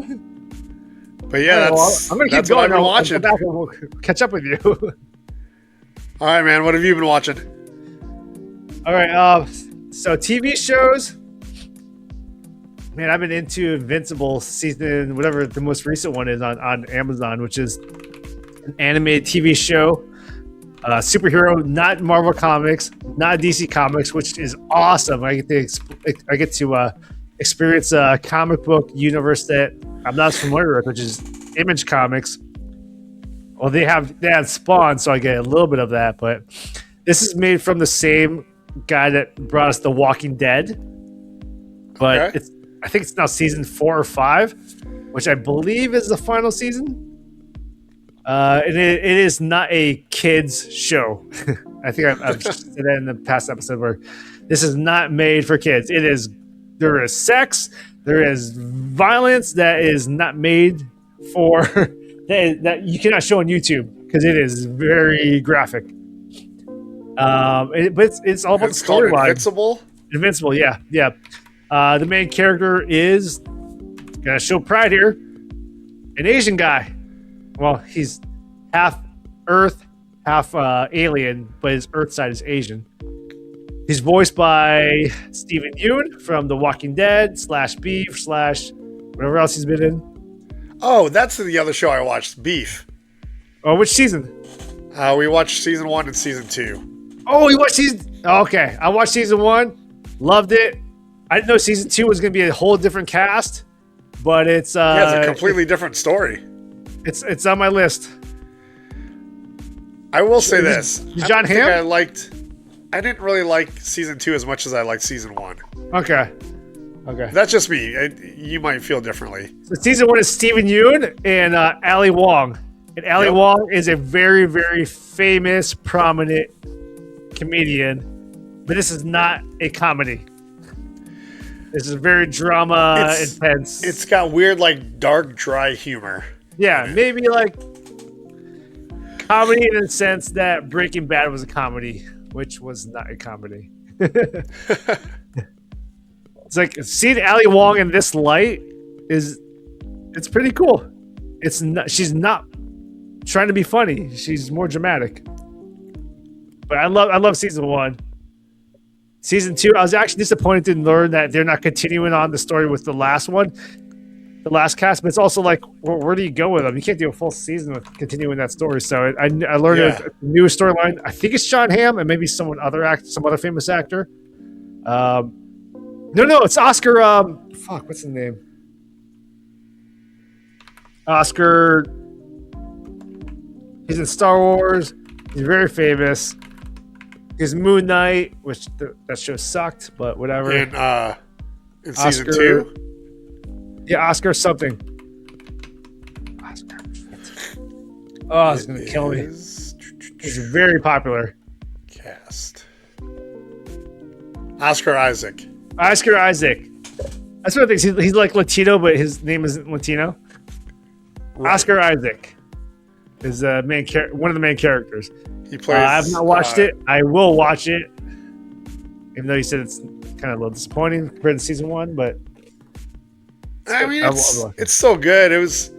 But yeah, I'm gonna keep going. I'll come back and we'll catch up with you. All right, man. What have you been watching? All right. So TV shows. Man, I've been into Invincible season, whatever the most recent one is on Amazon, which is an animated TV show, superhero, not Marvel Comics, not DC Comics, which is awesome. I get to experience a comic book universe that I'm not as familiar with, which is Image Comics. Well, they have Spawn, so I get a little bit of that, but this is made from the same guy that brought us The Walking Dead, but Okay. I think it's now season 4 or 5, which I believe is the final season. And it is not a kids show. I think I've said that in the past episode where this is not made for kids. There is sex, there is violence that is not made for that you cannot show on YouTube because it is very graphic. But it's all about the storyline. Invincible, yeah. The main character is gonna show pride here, an Asian guy. Well, he's half Earth, half alien, but his Earth side is Asian. He's voiced by Steven Yeun from The Walking Dead / Beef / whatever else he's been in. Oh, that's the other show I watched, Beef. Oh, which season? We watched season 1 and season 2. Oh, you watched season. Okay, I watched season 1, loved it. I didn't know season 2 was going to be a whole different cast, but it's it's a completely different story. It's on my list. I will say this: John Hamm? I didn't really like season 2 as much as I liked season 1. Okay. That's just me. You might feel differently. So season 1 is Steven Yeun and Ali Wong, and Ali Wong is a very, very famous, prominent comedian, but this is not a comedy. This is very drama intense. It's got weird, like, dark, dry humor. Yeah, maybe like comedy in the sense that Breaking Bad was a comedy, which was not a comedy. It's like seeing Ali Wong in this light it's pretty cool. She's not trying to be funny. She's more dramatic. But I love season 1. Season 2, I was actually disappointed to learn that they're not continuing on the story with the last one, the last cast. But it's also like, where do you go with them? You can't do a full season with continuing that story. So I learned a new storyline. I think it's John Hamm and maybe some other famous actor. No, it's Oscar. What's his name? Oscar. He's in Star Wars. He's very famous. He's Moon Knight, which that show sucked, but whatever. In season 2? Yeah, Oscar something. Oscar. Oh, it's going to kill me. He's very popular. Cast. Oscar Isaac. Oscar Isaac. That's what I think. He's like Latino, but his name isn't Latino. Right. Oscar Isaac is one of the main characters. He plays. I have not watched it. I will watch it, even though you said it's kind of a little disappointing compared to season 1. But I mean, it's so good. It was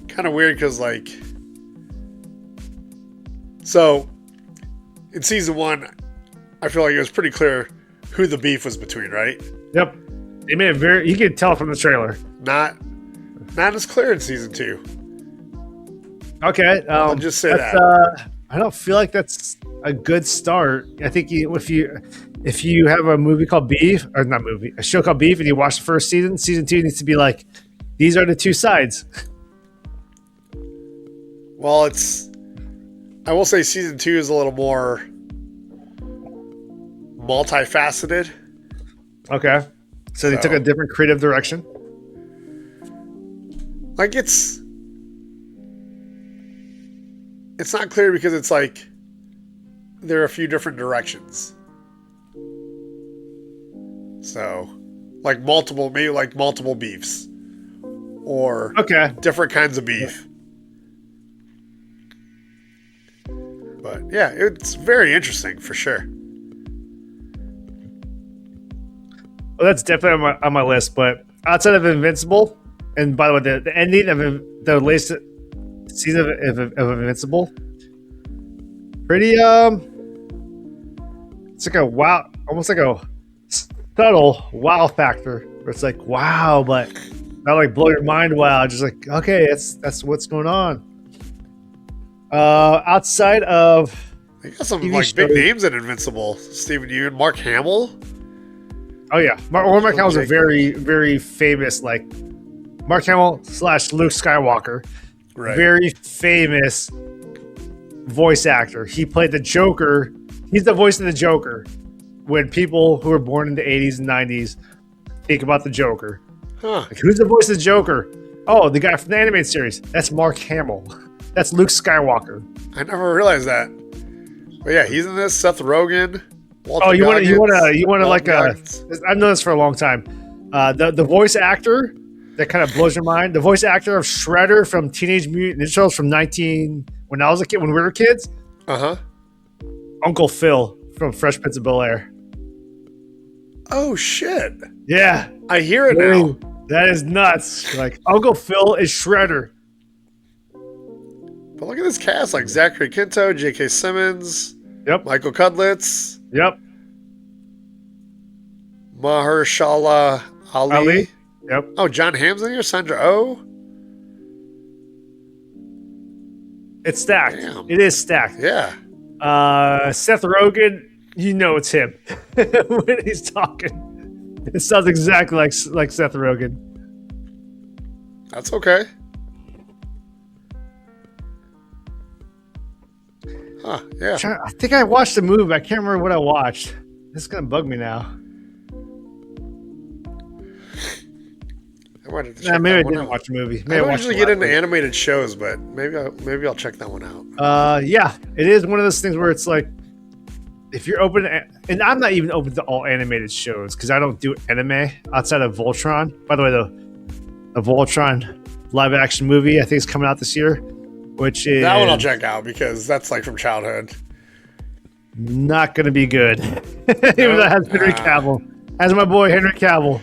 kind of weird because, like, so in season 1, I feel like it was pretty clear who the beef was between, right? Yep, they made it very. You can tell from the trailer. Not as clear in season 2. Okay, I'll just say that. I don't feel like that's a good start. I think if you have a movie called Beef, or not movie, a show called Beef, and you watch the first season 2 needs to be like, these are the two sides. Well, I will say season 2 is a little more multifaceted. Okay, so they took a different creative direction. Like it's not clear because it's like there are a few different directions. So, like multiple beefs. or different kinds of beef. But yeah, it's very interesting for sure. Well, that's definitely on my list. But outside of Invincible, and by the way, the ending of the latest season of Invincible, pretty it's like a wow, almost like a subtle wow factor where it's like wow, but not like blow your mind wow, just like okay, that's what's going on. Outside of they got some like big names in Invincible. Stephen Yeun, Mark Hamill. Oh yeah, Mark Hamill's a very, very famous, like Mark Hamill / Luke Skywalker, right? Very famous voice actor. He played the Joker. He's the voice of the Joker when people who were born in the 80s and 90s think about the Joker. Huh? Like, who's the voice of the Joker? Oh, the guy from the animated series. That's Mark Hamill. That's Luke Skywalker. I never realized that. But yeah, he's in this. Seth Rogen. Walter you want to like Goggins. I've known this for a long time. The voice actor that kind of blows your mind. The voice actor of Shredder from Teenage Mutant Ninja Turtles from when I was a kid, when we were kids. Uncle Phil from Fresh Prince of Bel-Air. Oh shit! Yeah, I hear it now. That is nuts. Like Uncle Phil is Shredder. But look at this cast: like Zachary Quinto, J.K. Simmons. Yep. Michael Cudlitz. Yep. Mahershala Ali. Yep. Oh, John Hamm's in here. Sandra Oh. It's stacked. Damn. It is stacked. Yeah. Seth Rogen, you know it's him when he's talking. It sounds exactly like Seth Rogen. That's okay. Huh, yeah. I think I watched a movie, but I can't remember what I watched. This is gonna bug me now. Maybe I didn't watch a movie. I don't usually get into animated shows, but maybe I'll check that one out. Yeah, it is one of those things where it's like, if you're open, and I'm not even open to all animated shows because I don't do anime outside of Voltron. By the way, the Voltron live action movie I think is coming out this year, which is that one I'll check out because that's like from childhood. Not going to be good. Even though it has Henry Cavill, as my boy Henry Cavill,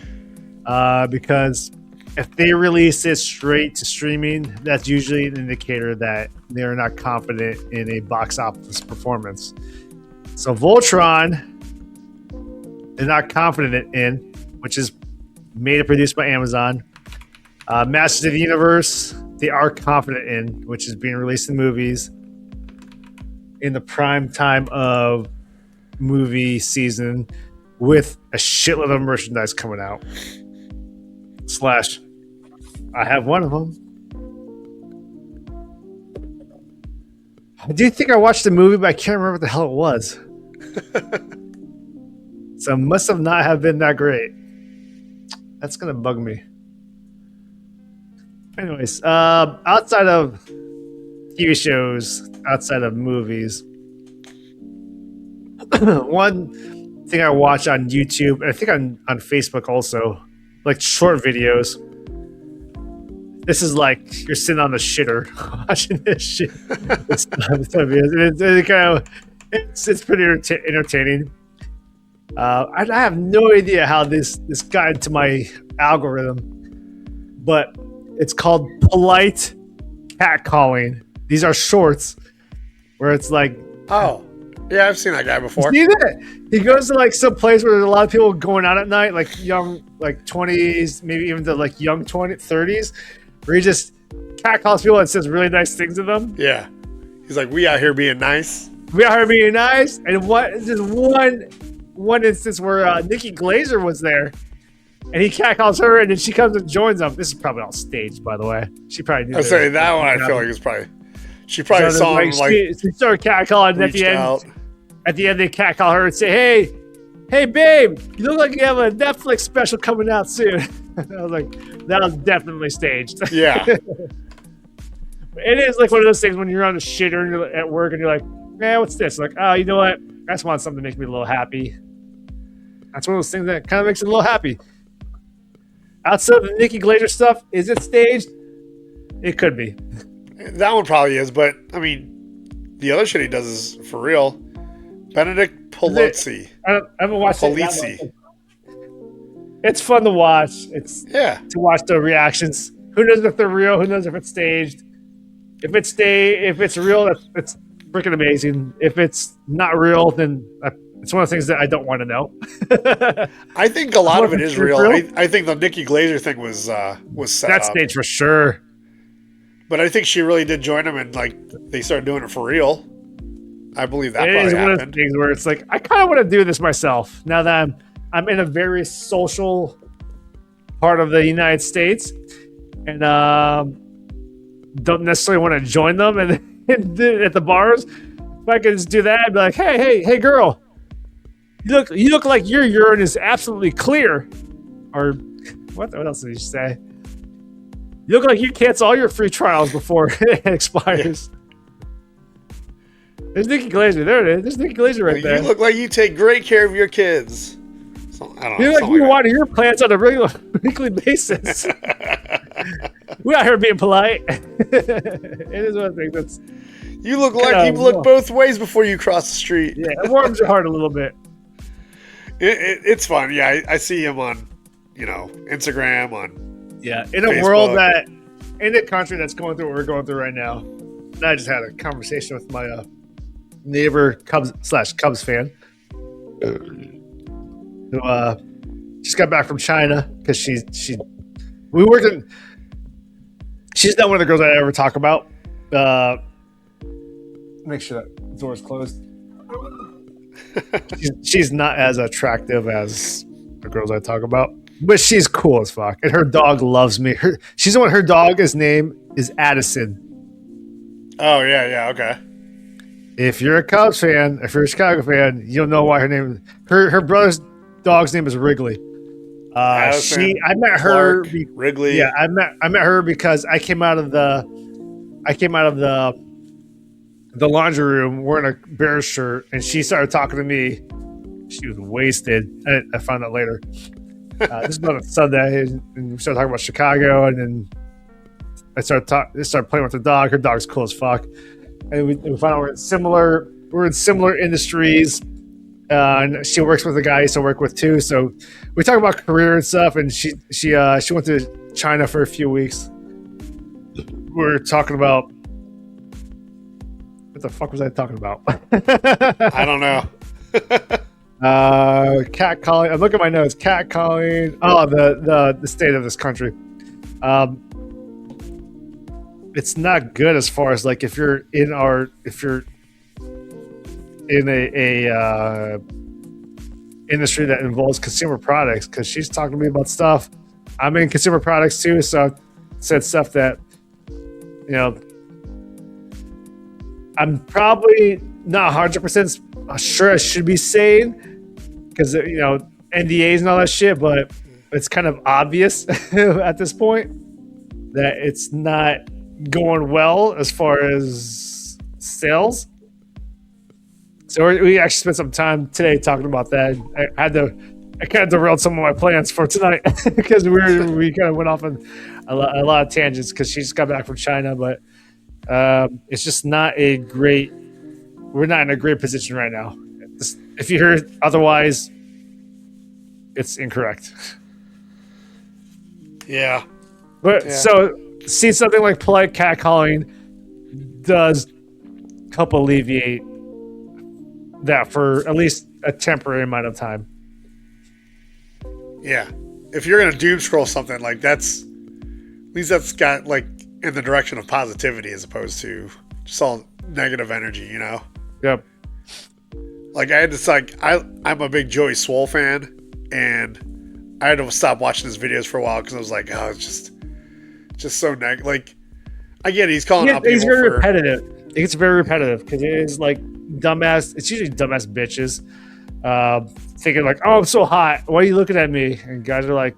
because if they release it straight to streaming, that's usually an indicator that they are not confident in a box office performance. So Voltron, they're not confident in, which is made and produced by Amazon. Masters of the Universe, they are confident in, which is being released in movies in the prime time of movie season with a shitload of merchandise coming out. / I have one of them. I do think I watched the movie, but I can't remember what the hell it was. So it must have not have been that great. That's going to bug me. Anyways, outside of TV shows, outside of movies, one thing I watch on YouTube, and I think on Facebook also, like short videos. This is like you're sitting on the shitter watching this shit. It's pretty entertaining. I have no idea how this got into my algorithm, but it's called polite catcalling. These are shorts where it's like, oh, yeah, I've seen that guy before. You see that? He goes to like some place where there's a lot of people going out at night, like young, like 20s, maybe even to like young 30s, where he just catcalls people and says really nice things to them. Yeah. He's like, we out here being nice. We out here being nice. And just one instance where Nikki Glazer was there, and he catcalls her, and then she comes and joins them. This is probably all staged, by the way. She probably did. I'm sorry, that one I feel like is probably. She probably saw him like. She started catcalling, and at the end they catcall her and say, "Hey, babe, you look like you have a Netflix special coming out soon." I was like, that was definitely staged. Yeah. It is like one of those things when you're on the shitter and you're at work and you're like, man, what's this? Like, oh, you know what? I just want something to make me a little happy. That's one of those things that kind of makes it a little happy. outside of the Nikki Glazer stuff, is it staged? It could be. That one probably is, but I mean, the other shit he does is for real. Benedict Polizzi. I haven't watched Polizzi. it. It's fun to watch. It's to watch the reactions. Who knows if they're real? Who knows if it's staged? If it's real, it's freaking amazing. If it's not real, then it's one of the things that I don't want to know. I think a lot of it is real. I think the Nikki Glazer thing was set That's up. staged for sure. But I think she really did join him, and like they started doing it for real. I believe that It probably is one happened. of the things where it's like I kind of want to do this myself now that I'm in a very social part of the United States, and don't necessarily want to join them and at the bars. If I could just do that, I'd be like, hey, girl, you look like your urine is absolutely clear, or what else did you say? You look like you cancel all your free trials before it expires. Yeah. There's Nikki Glazer. There it is. There's Nikki Glazer right there. You look like you take great care of your kids. So, I don't know. You look like you water your plants on a weekly basis. We're out here being polite. It is one of the things you look like you look both ways before you cross the street. Yeah, it warms your heart a little bit. It's fun. Yeah, I see him on, Instagram, on in a Facebook. world that, in a country that's going through what we're going through right now. And I just had a conversation with my neighbor, Cubs fan, who just got back from China because she's not one of the girls I ever talk about. Make sure that door's closed. she's not as attractive as the girls I talk about. But she's cool as fuck, and her dog loves me. She's the one. Her dog's name is Addison. Oh yeah, okay. If you're a Cubs fan, if you're a Chicago fan, you'll know why her name. Her brother's dog's name is Wrigley. Addison, I met Clark, her. Wrigley. Yeah, I met her because I came out of the laundry room wearing a Bears shirt, and she started talking to me. She was wasted. I found out later. This is about a Sunday, and we started talking about Chicago, and then I started playing with the dog. Her dog's cool as fuck, and we found out we're in similar industries. And she works with a guy I used to work with too. So we talk about career and stuff. And she went to China for a few weeks. We're talking about what the fuck was I talking about? I don't know. Cat calling. I'm looking at my notes. Cat calling. Oh, the state of this country. It's not good as far as like if you're in a industry that involves consumer products, because she's talking to me about stuff. I'm in consumer products too, so I've said stuff that I'm probably not 100% sure I should be saying, because NDAs and all that shit, but it's kind of obvious at this point that it's not going well as far as sales. So we actually spent some time today talking about that. I kind of derailed some of my plans for tonight because we kind of went off on a lot of tangents because she just got back from China, but it's just not we're not in a great position right now. If you hear otherwise, it's incorrect. Yeah. But so see, something like polite catcalling does help alleviate that for at least a temporary amount of time. Yeah. If you're gonna doom scroll something, like at least that's got like in the direction of positivity as opposed to just all negative energy, Yep. Like I had to I'm a big Joey Swole fan, and I had to stop watching his videos for a while because I was like, oh, it's just so negative. Like I get it, he's calling out people. He's very repetitive. It gets very repetitive because it is like dumbass. It's usually dumbass bitches thinking like, "Oh, I'm so hot. Why are you looking at me?" And guys are like,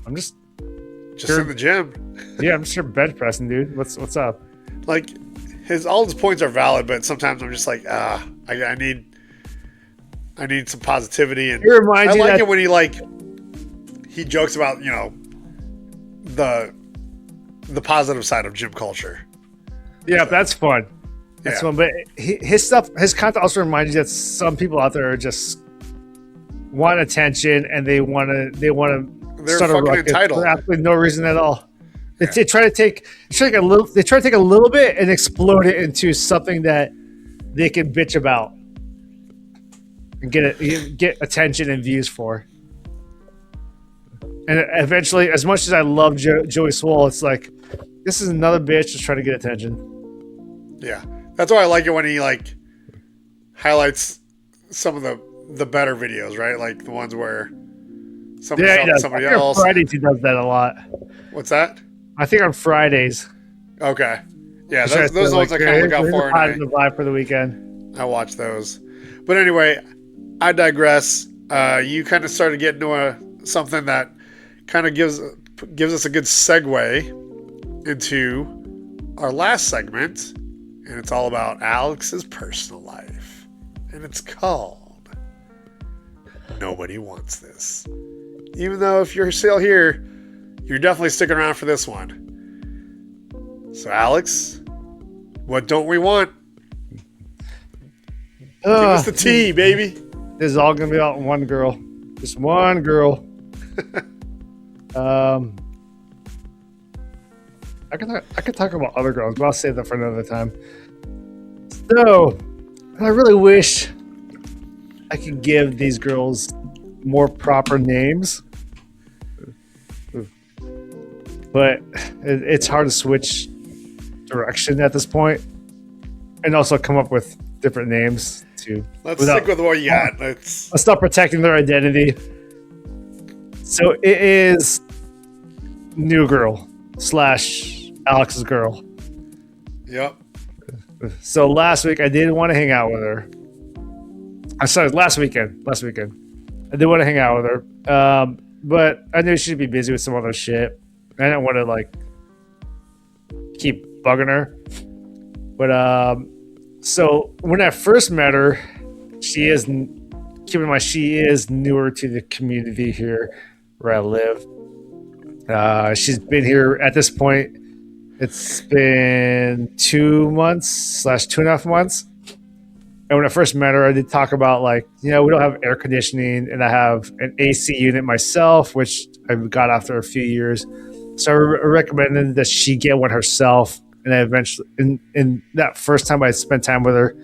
"I'm just in the gym." Yeah, I'm just here bench pressing, dude. What's up? Like all his points are valid, but sometimes I'm just like, I need some positivity, and It reminds I you like that it when he jokes about, the positive side of gym culture. Yeah, that's fun. That's fun. But his content also reminds you that some people out there are just want attention and they want to They're start fucking a ruckus entitled for absolutely no reason at all. They try to take a little bit and explode it into something that they can bitch about and get attention and views for. And eventually, as much as I love Joey Swole, it's like, this is another bitch just trying to get attention. Yeah, that's why I like it when he highlights some of the better videos, right? Like the ones where somebody else. On Fridays he does that a lot. What's that? I think on Fridays. Okay. Yeah, those are the ones I kind of look out for. Positive vibe for the weekend. I watch those. But anyway, I digress. You kind of started getting to something that kind of gives us a good segue into our last segment, and it's all about Alex's personal life, and it's called Nobody Wants This. Even though if you're still here, you're definitely sticking around for this one. So Alex, what don't we want? Give us the tea, baby. This is all gonna be about one girl, just one girl. I could talk about other girls, but I'll save that for another time. So, I really wish I could give these girls more proper names, but it's hard to switch direction at this point, and also come up with different names too. Let's stick with what you got. Let's stop protecting their identity. So it is new girl / Alex's girl. Yep. So last week I didn't want to hang out with her. I'm sorry, last weekend. I didn't want to hang out with her. But I knew she'd be busy with some other shit. I didn't want to keep bugging her. But so when I first met her, she is newer to the community here where I live. She's been here at this point. It's been 2 months / 2.5 months. And when I first met her, I did talk about we don't have air conditioning, and I have an AC unit myself, which I got after a few years. So I recommended that she get one herself. And I eventually, in that first time I spent time with her,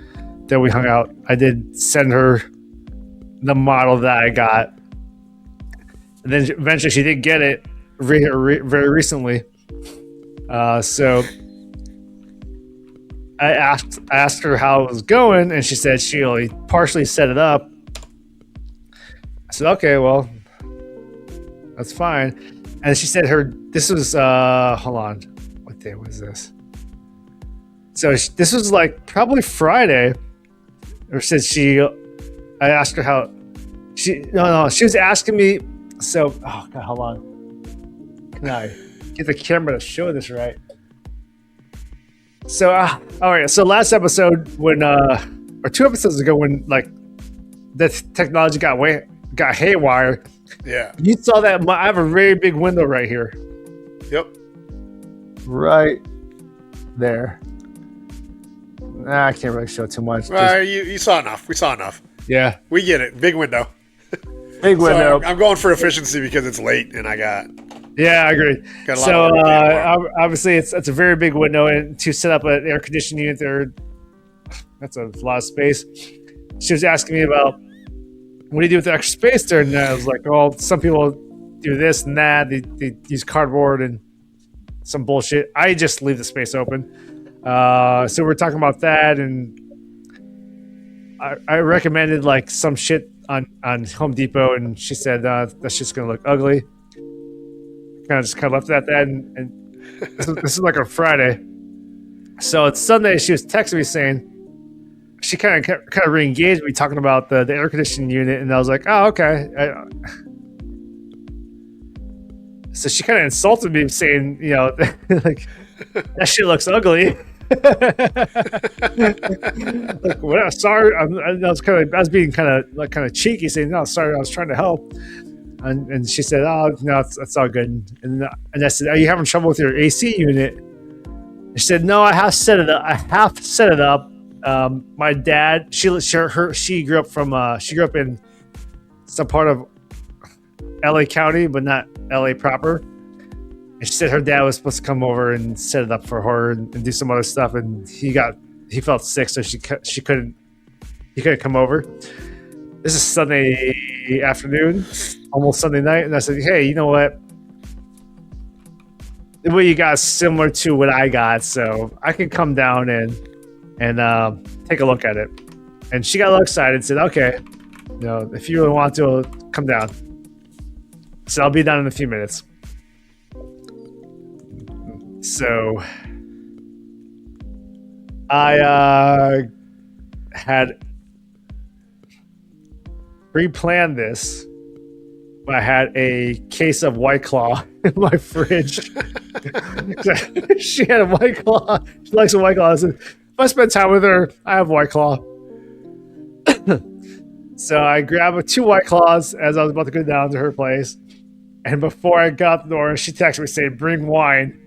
that we hung out, I did send her the model that I got. And then eventually she did get it very recently. So I asked her how it was going, and she said she only partially set it up. I said, okay, well, that's fine. And she said this was, hold on, what day was this? So this was probably Friday. Or said I asked her how, she was asking me, so, oh God, hold on. Can I get the camera to show this right? So, all right. So last episode when, or 2 episodes ago when the technology got haywire. Yeah. You saw that I have a very big window right here. Yep. Right there. I can't really show too much. You saw enough. We saw enough. Yeah. We get it. Big window. Big window. So I'm going for efficiency because it's late and I got. Yeah, I agree. So obviously it's a very big window, and to set up an air conditioning unit there, that's a lot of space. She was asking me about what do you do with the extra space there, and I was like, well, some people do this and that. They use cardboard and some bullshit. I just leave the space open. So we're talking about that, and I recommended some shit on Home Depot, and she said that's just gonna look ugly. Kind of left it at that, and this is like a Friday. So it's Sunday. She was texting me saying she kind of re-engaged me talking about the air conditioning unit, and I was like, oh, okay. So she kind of insulted me, saying, that shit looks ugly. Well, sorry, I was being kind of cheeky, saying, no, sorry, I was trying to help. And she said, "Oh no, it's all good." And I said, "Are you having trouble with your AC unit?" And she said, "No, I have set it up. My dad, she grew up in some part of LA County, but not LA proper. And she said her dad was supposed to come over and set it up for her and do some other stuff, and he felt sick, so he couldn't come over. This is Sunday afternoon, almost Sunday night, and I said, "Hey, you know what? What you got is similar to what I got, so I can come down and take a look at it." And she got a little excited and said, "Okay, if you really want to, come down." So I'll be down in a few minutes. So I had pre-planned this. I had a case of White Claw in my fridge. She had a White Claw. She likes a White Claw. I said, if I spend time with her, I have White Claw. So I grabbed 2 White Claws as I was about to go down to her place. And before I got out the door, she texted me saying, "Bring wine."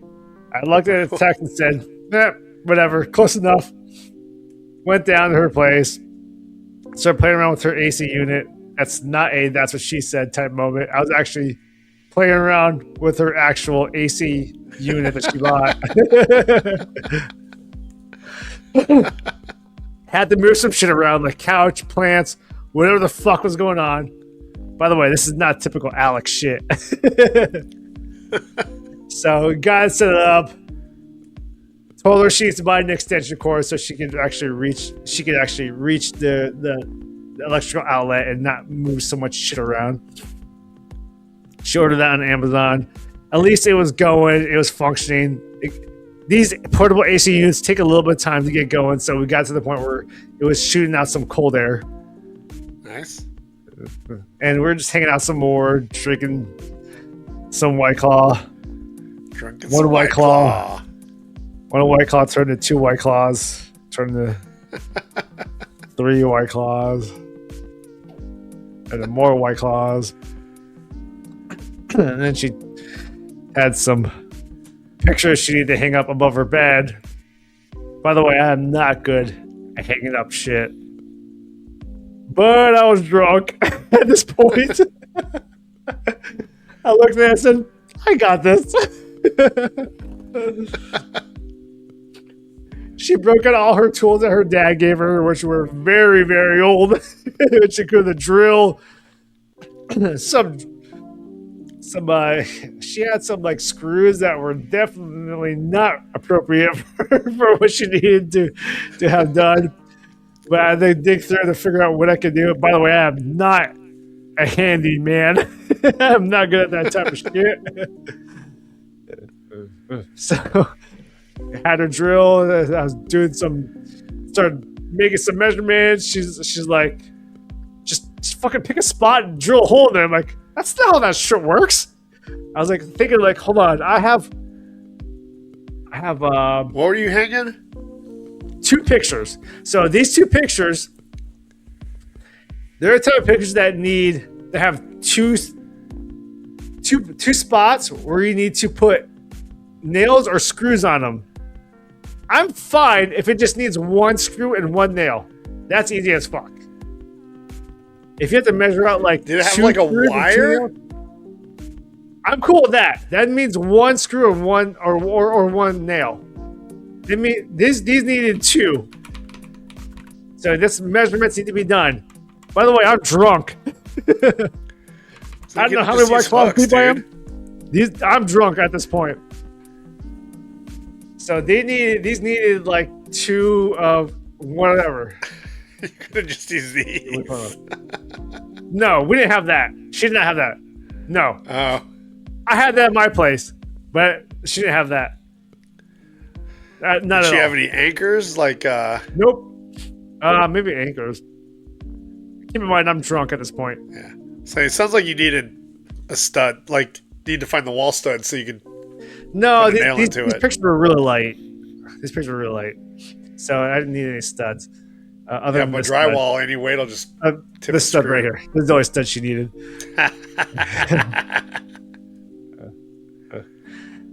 I looked at the text and said, whatever, close enough. Went down to her place. Started playing around with her AC unit. That's what she said type moment. I was actually playing around with her actual AC unit that she bought. Had to move some shit around, like couch, plants, whatever the fuck was going on. By the way, this is not typical Alex shit. So got it set up. Told her she needs to buy an extension cord so she could actually reach the electrical outlet and not move so much shit around. She ordered that on Amazon. At least it was going. It was functioning. These portable AC units take a little bit of time to get going, so we got to the point where it was shooting out some cold air. Nice. And we're just hanging out some more, drinking some White Claw. One White Claw turned into 2 White Claws. Turned into 3 White Claws. And then more White Claws. And then she had some pictures she needed to hang up above her bed. By the way, I am not good at hanging up shit. But I was drunk at this point. I looked at it and said, I got this. She broke out all her tools that her dad gave her, which were very, very old. She could drill she had some like screws that were definitely not appropriate for what she needed to have done. But I had to dig through to figure out what I could do. By the way, I am not a handy man. I'm not good at that type of shit. So I had her drill. I was doing started making some measurements. She's like, just fucking pick a spot and drill a hole in there. I'm like, that's not how that shit works. I was like thinking, like, hold on, I have. What were you hanging? 2 pictures. So these 2 pictures, there are type of pictures that have two spots where you need to put nails or screws on them. I'm fine if it just needs 1 screw and 1 nail. That's easy as fuck. If you have to measure out like, did it have like a wire? I'm cool with that. That means 1 screw and 1 or 1 nail. These needed 2. So this measurements need to be done. By the way, I'm drunk. I don't know how many White Claw people I am. I'm drunk at this point. So these needed like 2 of whatever. You could have just used these. No, we didn't have that. She did not have that. No. Oh. I had that at my place, but she didn't have that. Not Did at she all. have any anchors? Like, Nope. Maybe anchors. Keep in mind, I'm drunk at this point. Yeah. So it sounds like you needed a stud. Like, you need to find the wall stud so you could. No, these pictures were really light. So I didn't need any studs. Other than but this drywall anyway, it'll just tip this stud screw. right here. This is the only stud she needed.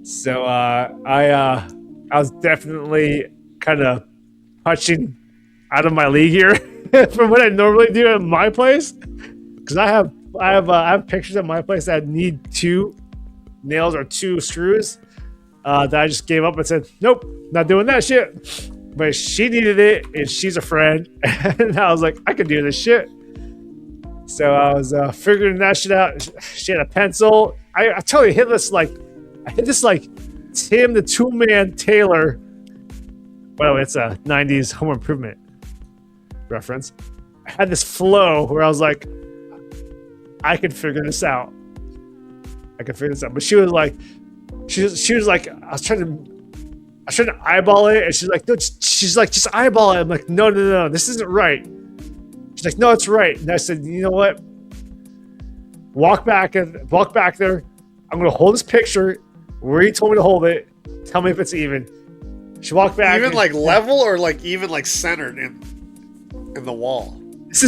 So I was definitely kind of punching out of my league here from what I normally do at my place, because I have pictures at my place that need 2 nails or 2 screws that I just gave up and said, nope, not doing that shit. But she needed it, and she's a friend, and I was like, I can do this shit. So I was figuring that shit out. She had a pencil. I totally hit this like Tim the Two-Man Taylor. Well, it's a 90s Home Improvement reference. I had this flow where I was like, I can figure this out. But she was like, I was trying to eyeball it, and she's like, no, just eyeball it. I'm like, no, this isn't right. She's like, no, it's right. And I said, you know what? Walk back there. I'm gonna hold this picture where you told me to hold it. Tell me if it's even. She walked back. Even like level or like even like centered in the wall. This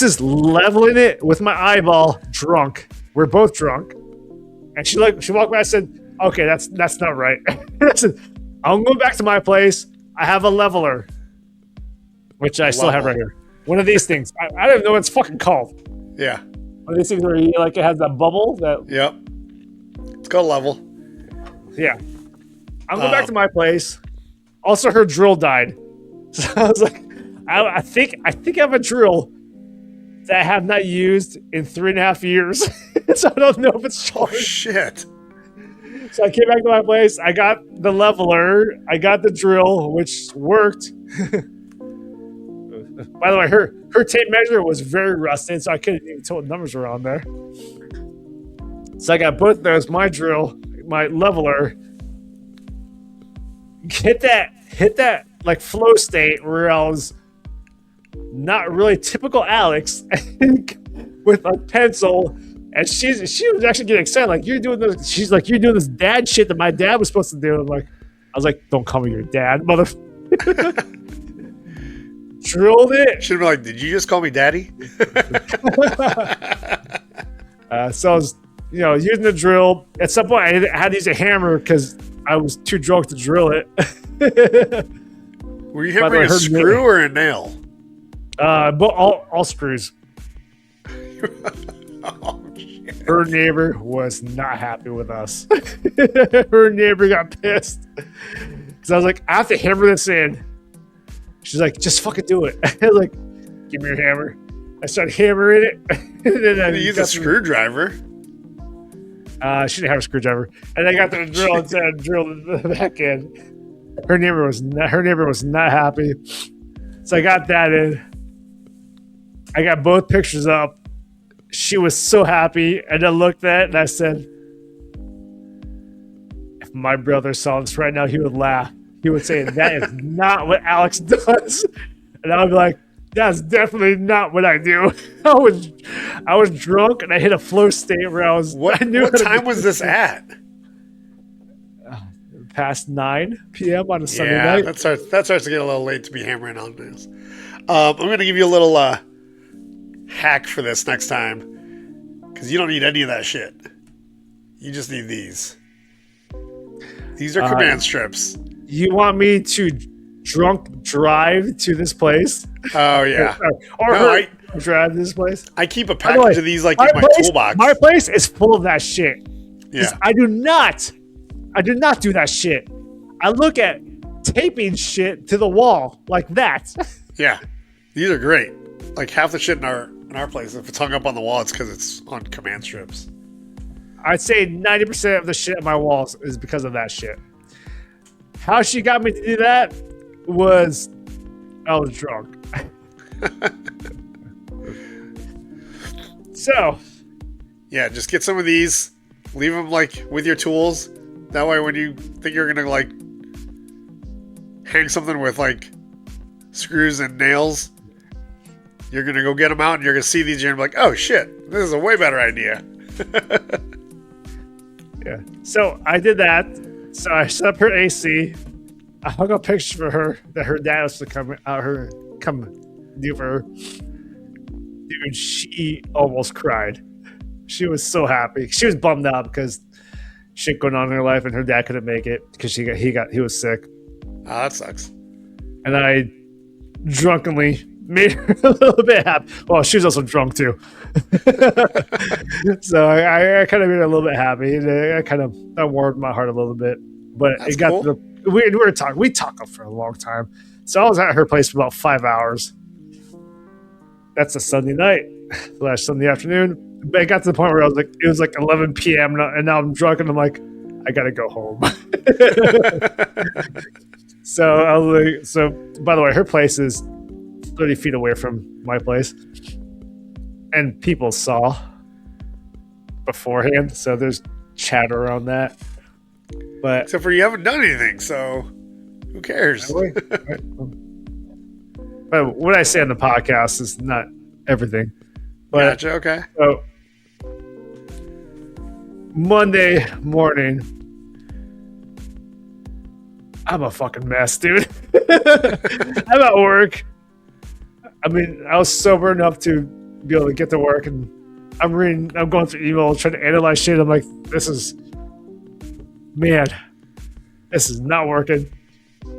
is leveling it with my eyeball. Drunk. We're both drunk. And she walked back and said, okay, that's not right. I said, I'm going back to my place. I have a leveler, which I still have right here. One of these things. I don't even know what it's fucking called. Yeah. One of these things where it has that bubble. Yep. It's called level. Yeah. I'm going back to my place. Also, her drill died. So I was like, I think I have a drill that I have not used in 3.5 years. So I don't know if it's charged. Oh, shit. So I came back to my place. I got the leveler. I got the drill, which worked. By the way, her tape measure was very rusted, so I couldn't even tell what numbers were on there. So I got both of those, my drill, my leveler. Hit that like flow state where I was not really typical Alex with a pencil. And she was actually getting excited, like, you're doing this. She's like, you're doing this dad shit that my dad was supposed to do. I was like, don't call me your dad, mother. Drilled it. Should have been like, did you just call me daddy? So I was, using the drill. At some point, I had to use a hammer because I was too drunk to drill it. Were you hammering a screw or a nail? But all screws. Oh, shit. Her neighbor was not happy with us. Her neighbor got pissed. Because I was like, I have to hammer this in. She's like, just fucking do it. I was like, give me your hammer. I started hammering it. And then I used a screwdriver. She didn't have a screwdriver. And I got the drill and started drilling the back end. Her neighbor was not happy. So I got that in. I got both pictures up. She was so happy, and I looked at it and I said, if my brother saw this right now, he would laugh. He would say, that is not what Alex does. And I would be like, that's definitely not what I do. I was drunk and I hit a flow state where I was. What time was this at? Past 9 p.m. on a Sunday night. That starts to get a little late to be hammering on this. I'm going to give you a little hack for this next time, because you don't need any of that shit. You just need these. These are command strips. You want me to drunk drive to this place? Oh yeah. Drive to this place. I keep a package of these like in my toolbox. My place is full of that shit. Yeah. I do not do that shit. I look at taping shit to the wall like that. Yeah. These are great. Like half the shit in our place, if it's hung up on the wall, it's because it's on command strips. I'd say 90% of the shit on my walls is because of that shit. How she got me to do that was I was drunk. So, yeah, just get some of these, leave them like with your tools. That way, when you think you're gonna like hang something with like screws and nails, you're gonna go get them out and you're gonna see these and you're gonna be like, oh shit, this is a way better idea. Yeah. So I did that. So I set up her AC. I hung up pictures for her that her dad was to come do for her. Dude, she almost cried. She was so happy. She was bummed out because shit going on in her life, and her dad couldn't make it because he was sick. Oh, that sucks. And I drunkenly made her a little bit happy. Well, she was also drunk too. So I kind of made her a little bit happy. And that warmed my heart a little bit. But That's it got cool. we talked for a long time. So I was at her place for about 5 hours. That's a Sunday night, last Sunday afternoon. But it got to the point where it was like 11 p.m. and now I'm drunk and I'm like, I gotta go home. So by the way, her place is 30 feet away from my place, and people saw beforehand, so there's chatter around that. But Except for you haven't done anything, so who cares? but what I say on the podcast is not everything. But Gotcha, okay. so Monday morning, I'm a fucking mess, dude. I'm at work. I mean, I was sober enough to be able to get to work, and I'm going through email, trying to analyze shit. I'm like, this is not working.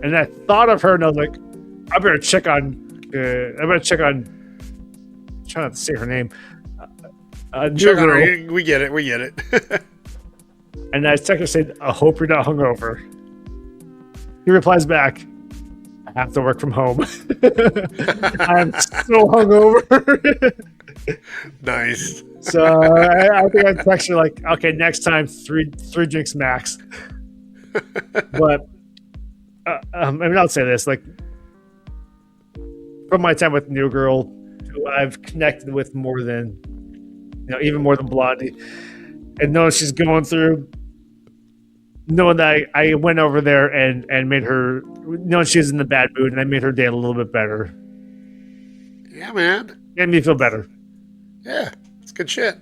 And I thought of her, and I was like, I better check on. I'm trying not to say her name. Check on her. We get it. And I texted her saying, I hope you're not hungover. He replies back, I have to work from home. I'm so hungover. Nice. So I think I texted her like, okay, next time, three drinks max. But I mean, I'll say this, like, from my time with New Girl, who I've connected with more than, even more than Blondie, and knowing she's going through, knowing that I went over there and made her, knowing she was in the bad mood, and I made her day a little bit better. Yeah, man. Made me feel better. Yeah, it's good shit.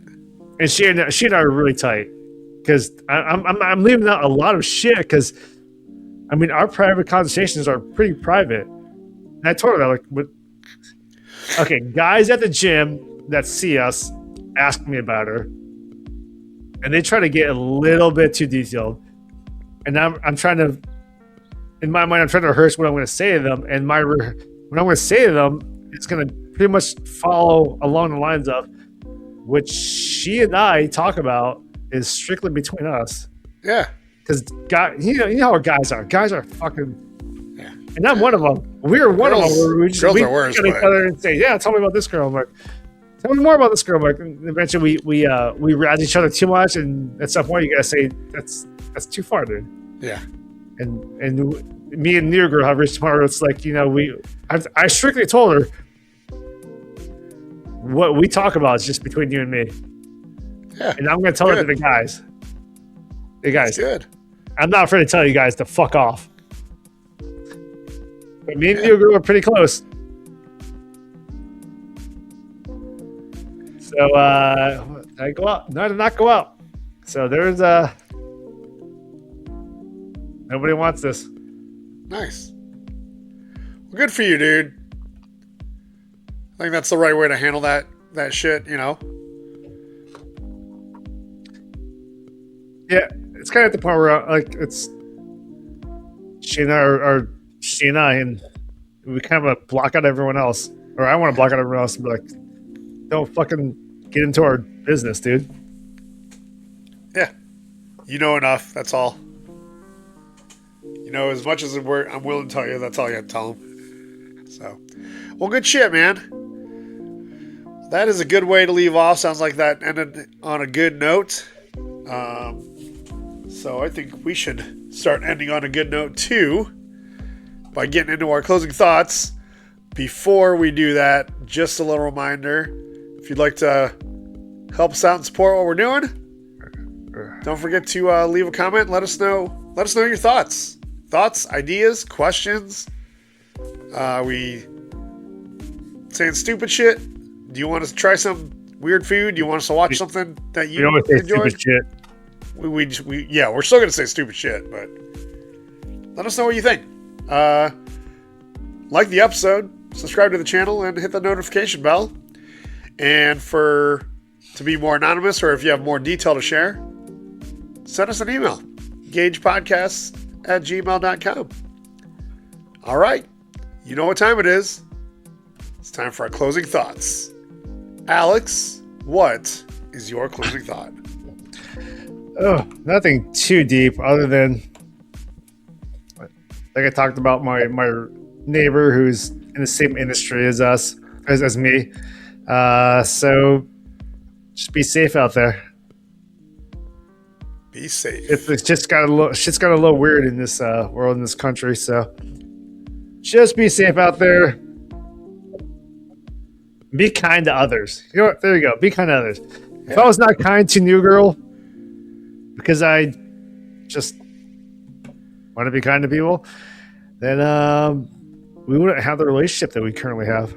And she and I are really tight, because I'm leaving out a lot of shit, because I mean, our private conversations are pretty private. And I told her that, like, okay, guys at the gym that see us ask me about her, and they try to get a little bit too detailed. And I'm trying to, in my mind, I'm trying to rehearse what I'm going to say to them. And what I'm going to say to them is going to pretty much follow along the lines of what she and I talk about is strictly between us. Yeah. Because you know how our guys are. Guys are fucking. Yeah. And I'm one of them. We were one of them. Where we are worse. Look at each other and say, "Yeah, tell me about this girl." I'm like, "Tell me more about this girl." I'm like, and eventually we razz each other too much, and at some point you gotta say that's too far, dude. Yeah. And me and New Girl have reached a point where it's like, I strictly told her what we talk about is just between you and me. Yeah. And I'm gonna tell it to the guys. Hey guys, that's good. I'm not afraid to tell you guys to fuck off. But me and New Girl are pretty close. So I go out. No, I did not go out. So there's nobody wants this. Nice. Well, good for you, dude. I think that's the right way to handle that shit, Yeah, it's kind of at the point where like it's she and I, and we kind of block out everyone else, or I want to block out everyone else and be like, don't fucking get into our business, dude. Yeah. You know enough. That's all. As much as I'm willing to tell you, that's all you got to tell them. So, well, good shit, man. That is a good way to leave off. Sounds like that ended on a good note. So I think we should start ending on a good note too, by getting into our closing thoughts. Before we do that, just a little reminder, if you'd like to help us out and support what we're doing, don't forget to leave a comment. Let us know your thoughts, ideas, questions. We saying stupid shit? Do you want us to try some weird food? Do you want us to watch something that you enjoy? Stupid shit. We're still gonna say stupid shit, but let us know what you think. Like the episode, subscribe to the channel and hit the notification bell. And to be more anonymous, or if you have more detail to share, send us an email. GAJ Podcast @gmail.com. All right. You know what time it is. It's time for our closing thoughts. Alex, what is your closing thought? Oh, nothing too deep other than, like I talked about, my neighbor who's in the same industry as us, as me. So just be safe out there. Be safe. It's just got a little weird in this world, in this country. So just be safe out there. Be kind to others. You know what? There you go. Be kind to others. Yeah. If I was not kind to New Girl, because I just want to be kind to people, then we wouldn't have the relationship that we currently have.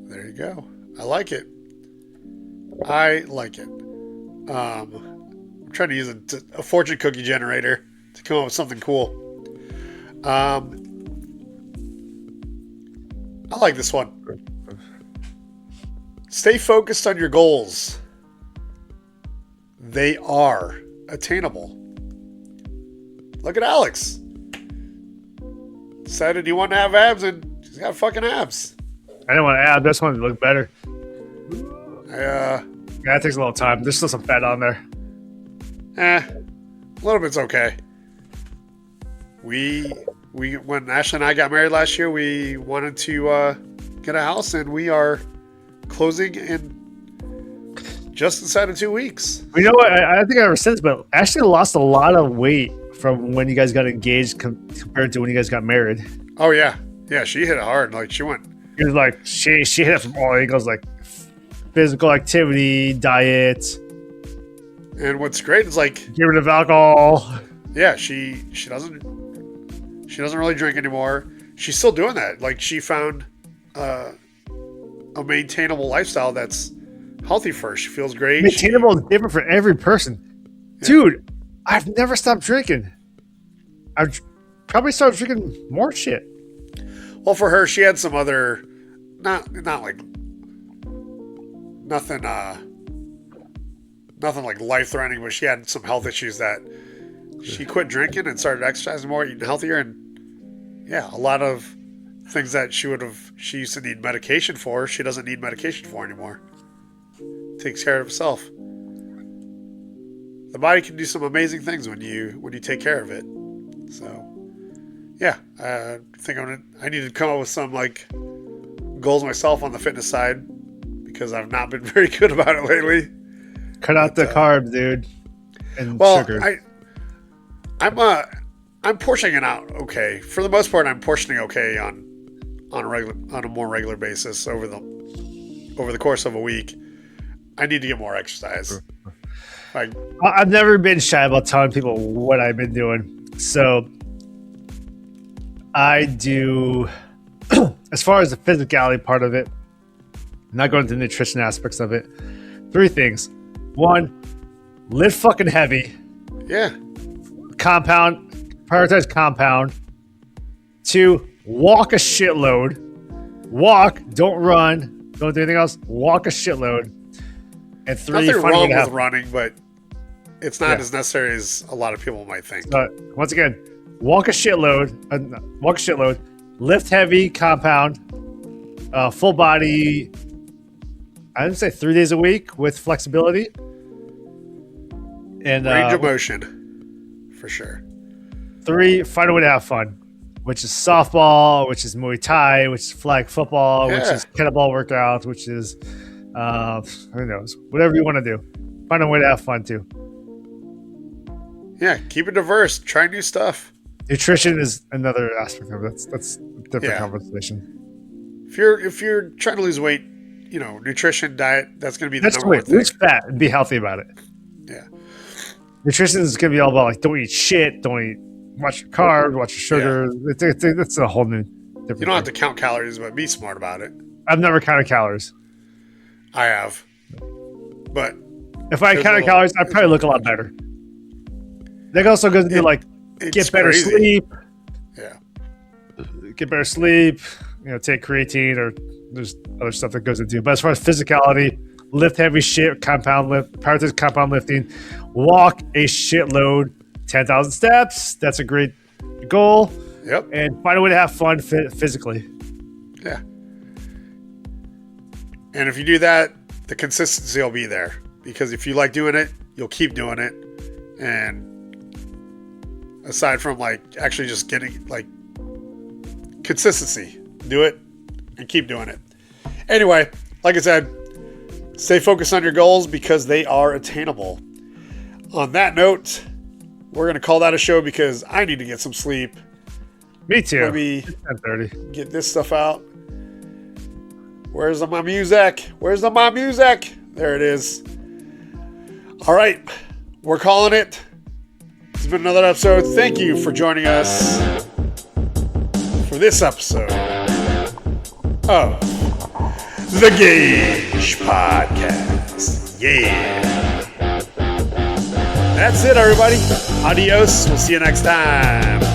There you go. I like it. I'm trying to use a fortune cookie generator to come up with something cool. I like this one. Stay focused on your goals. They are attainable. Look at Alex. Decided he wanted to have abs, and he's got fucking abs. I didn't want to add. This one to look better. Yeah, it takes a little time. There's still some fat on there. A little bit's okay. When Ashley and I got married last year, we wanted to get a house, and we are closing in just inside of 2 weeks. You know what? I think I ever since, but Ashley lost a lot of weight from when you guys got engaged compared to when you guys got married. Oh yeah, she hit it hard. Like she went. It was like she hit it from all angles, like physical activity, diet. And what's great is like get rid of alcohol. Yeah, she doesn't really drink anymore. She's still doing that. Like she found a maintainable lifestyle that's healthy for her. She feels great. Maintainable is different for every person. Yeah. Dude, I've never stopped drinking. I've probably started drinking more shit. Well, for her, she had some other, not like nothing like life threatening, but she had some health issues that she quit drinking and started exercising more, eating healthier, and yeah, a lot of things that she used to need medication for, she doesn't need medication for anymore. Takes care of itself. The body can do some amazing things when you take care of it. So, yeah, I think I need to come up with some like goals myself on the fitness side because I've not been very good about it lately. Cut out the carbs, dude, and sugar. I'm portioning it out okay. For the most part, I'm portioning okay on a more regular basis over the course of a week. I need to get more exercise. I've never been shy about telling people what I've been doing. So I do, as far as the physicality part of it, not going into the nutrition aspects of it, 3 things. 1, lift fucking heavy. Yeah. Prioritize compound. 2, walk a shitload. Walk, don't run, don't do anything else. Walk a shitload. And 3, nothing wrong with running, but it's not as necessary as a lot of people might think. Once again, walk a shitload. Lift heavy, compound, full body. I would say 3 days a week with flexibility. And range of motion, for sure. 3, find a way to have fun, which is softball, which is Muay Thai, which is flag football, which is kettlebell workouts, which is who knows, whatever you want to do. Find a way to have fun too. Yeah, keep it diverse. Try new stuff. Nutrition is another aspect of it. That's a different conversation. If you're trying to lose weight, nutrition, diet, that's going to be the number one thing. Lose fat and be healthy about it. Yeah. Nutrition is going to be all about like don't eat shit, watch your carbs, watch your sugar. Yeah. It's a whole new different. You don't have to count calories, but be smart about it. I've never counted calories. I have, but if I counted calories, I'd probably look a lot better. That also goes into like get better sleep. Yeah. Get better sleep. take creatine, or there's other stuff that goes into it. But as far as physicality, lift heavy shit, prioritize compound lifting, walk a shitload, 10,000 steps. That's a great goal. Yep. And find a way to have fun physically. Yeah. And if you do that, the consistency will be there. Because if you like doing it, you'll keep doing it. And aside from actually just getting consistency, do it and keep doing it. Anyway, like I said, stay focused on your goals because they are attainable. On that note, we're going to call that a show because I need to get some sleep. Me too. Maybe 10:30. Get this stuff out. Where's my music? Where's my music? There it is. All right. We're calling it. It's been another episode. Thank you for joining us for this episode of the GAJ Podcast. Yeah. That's it, everybody. Adios. We'll see you next time.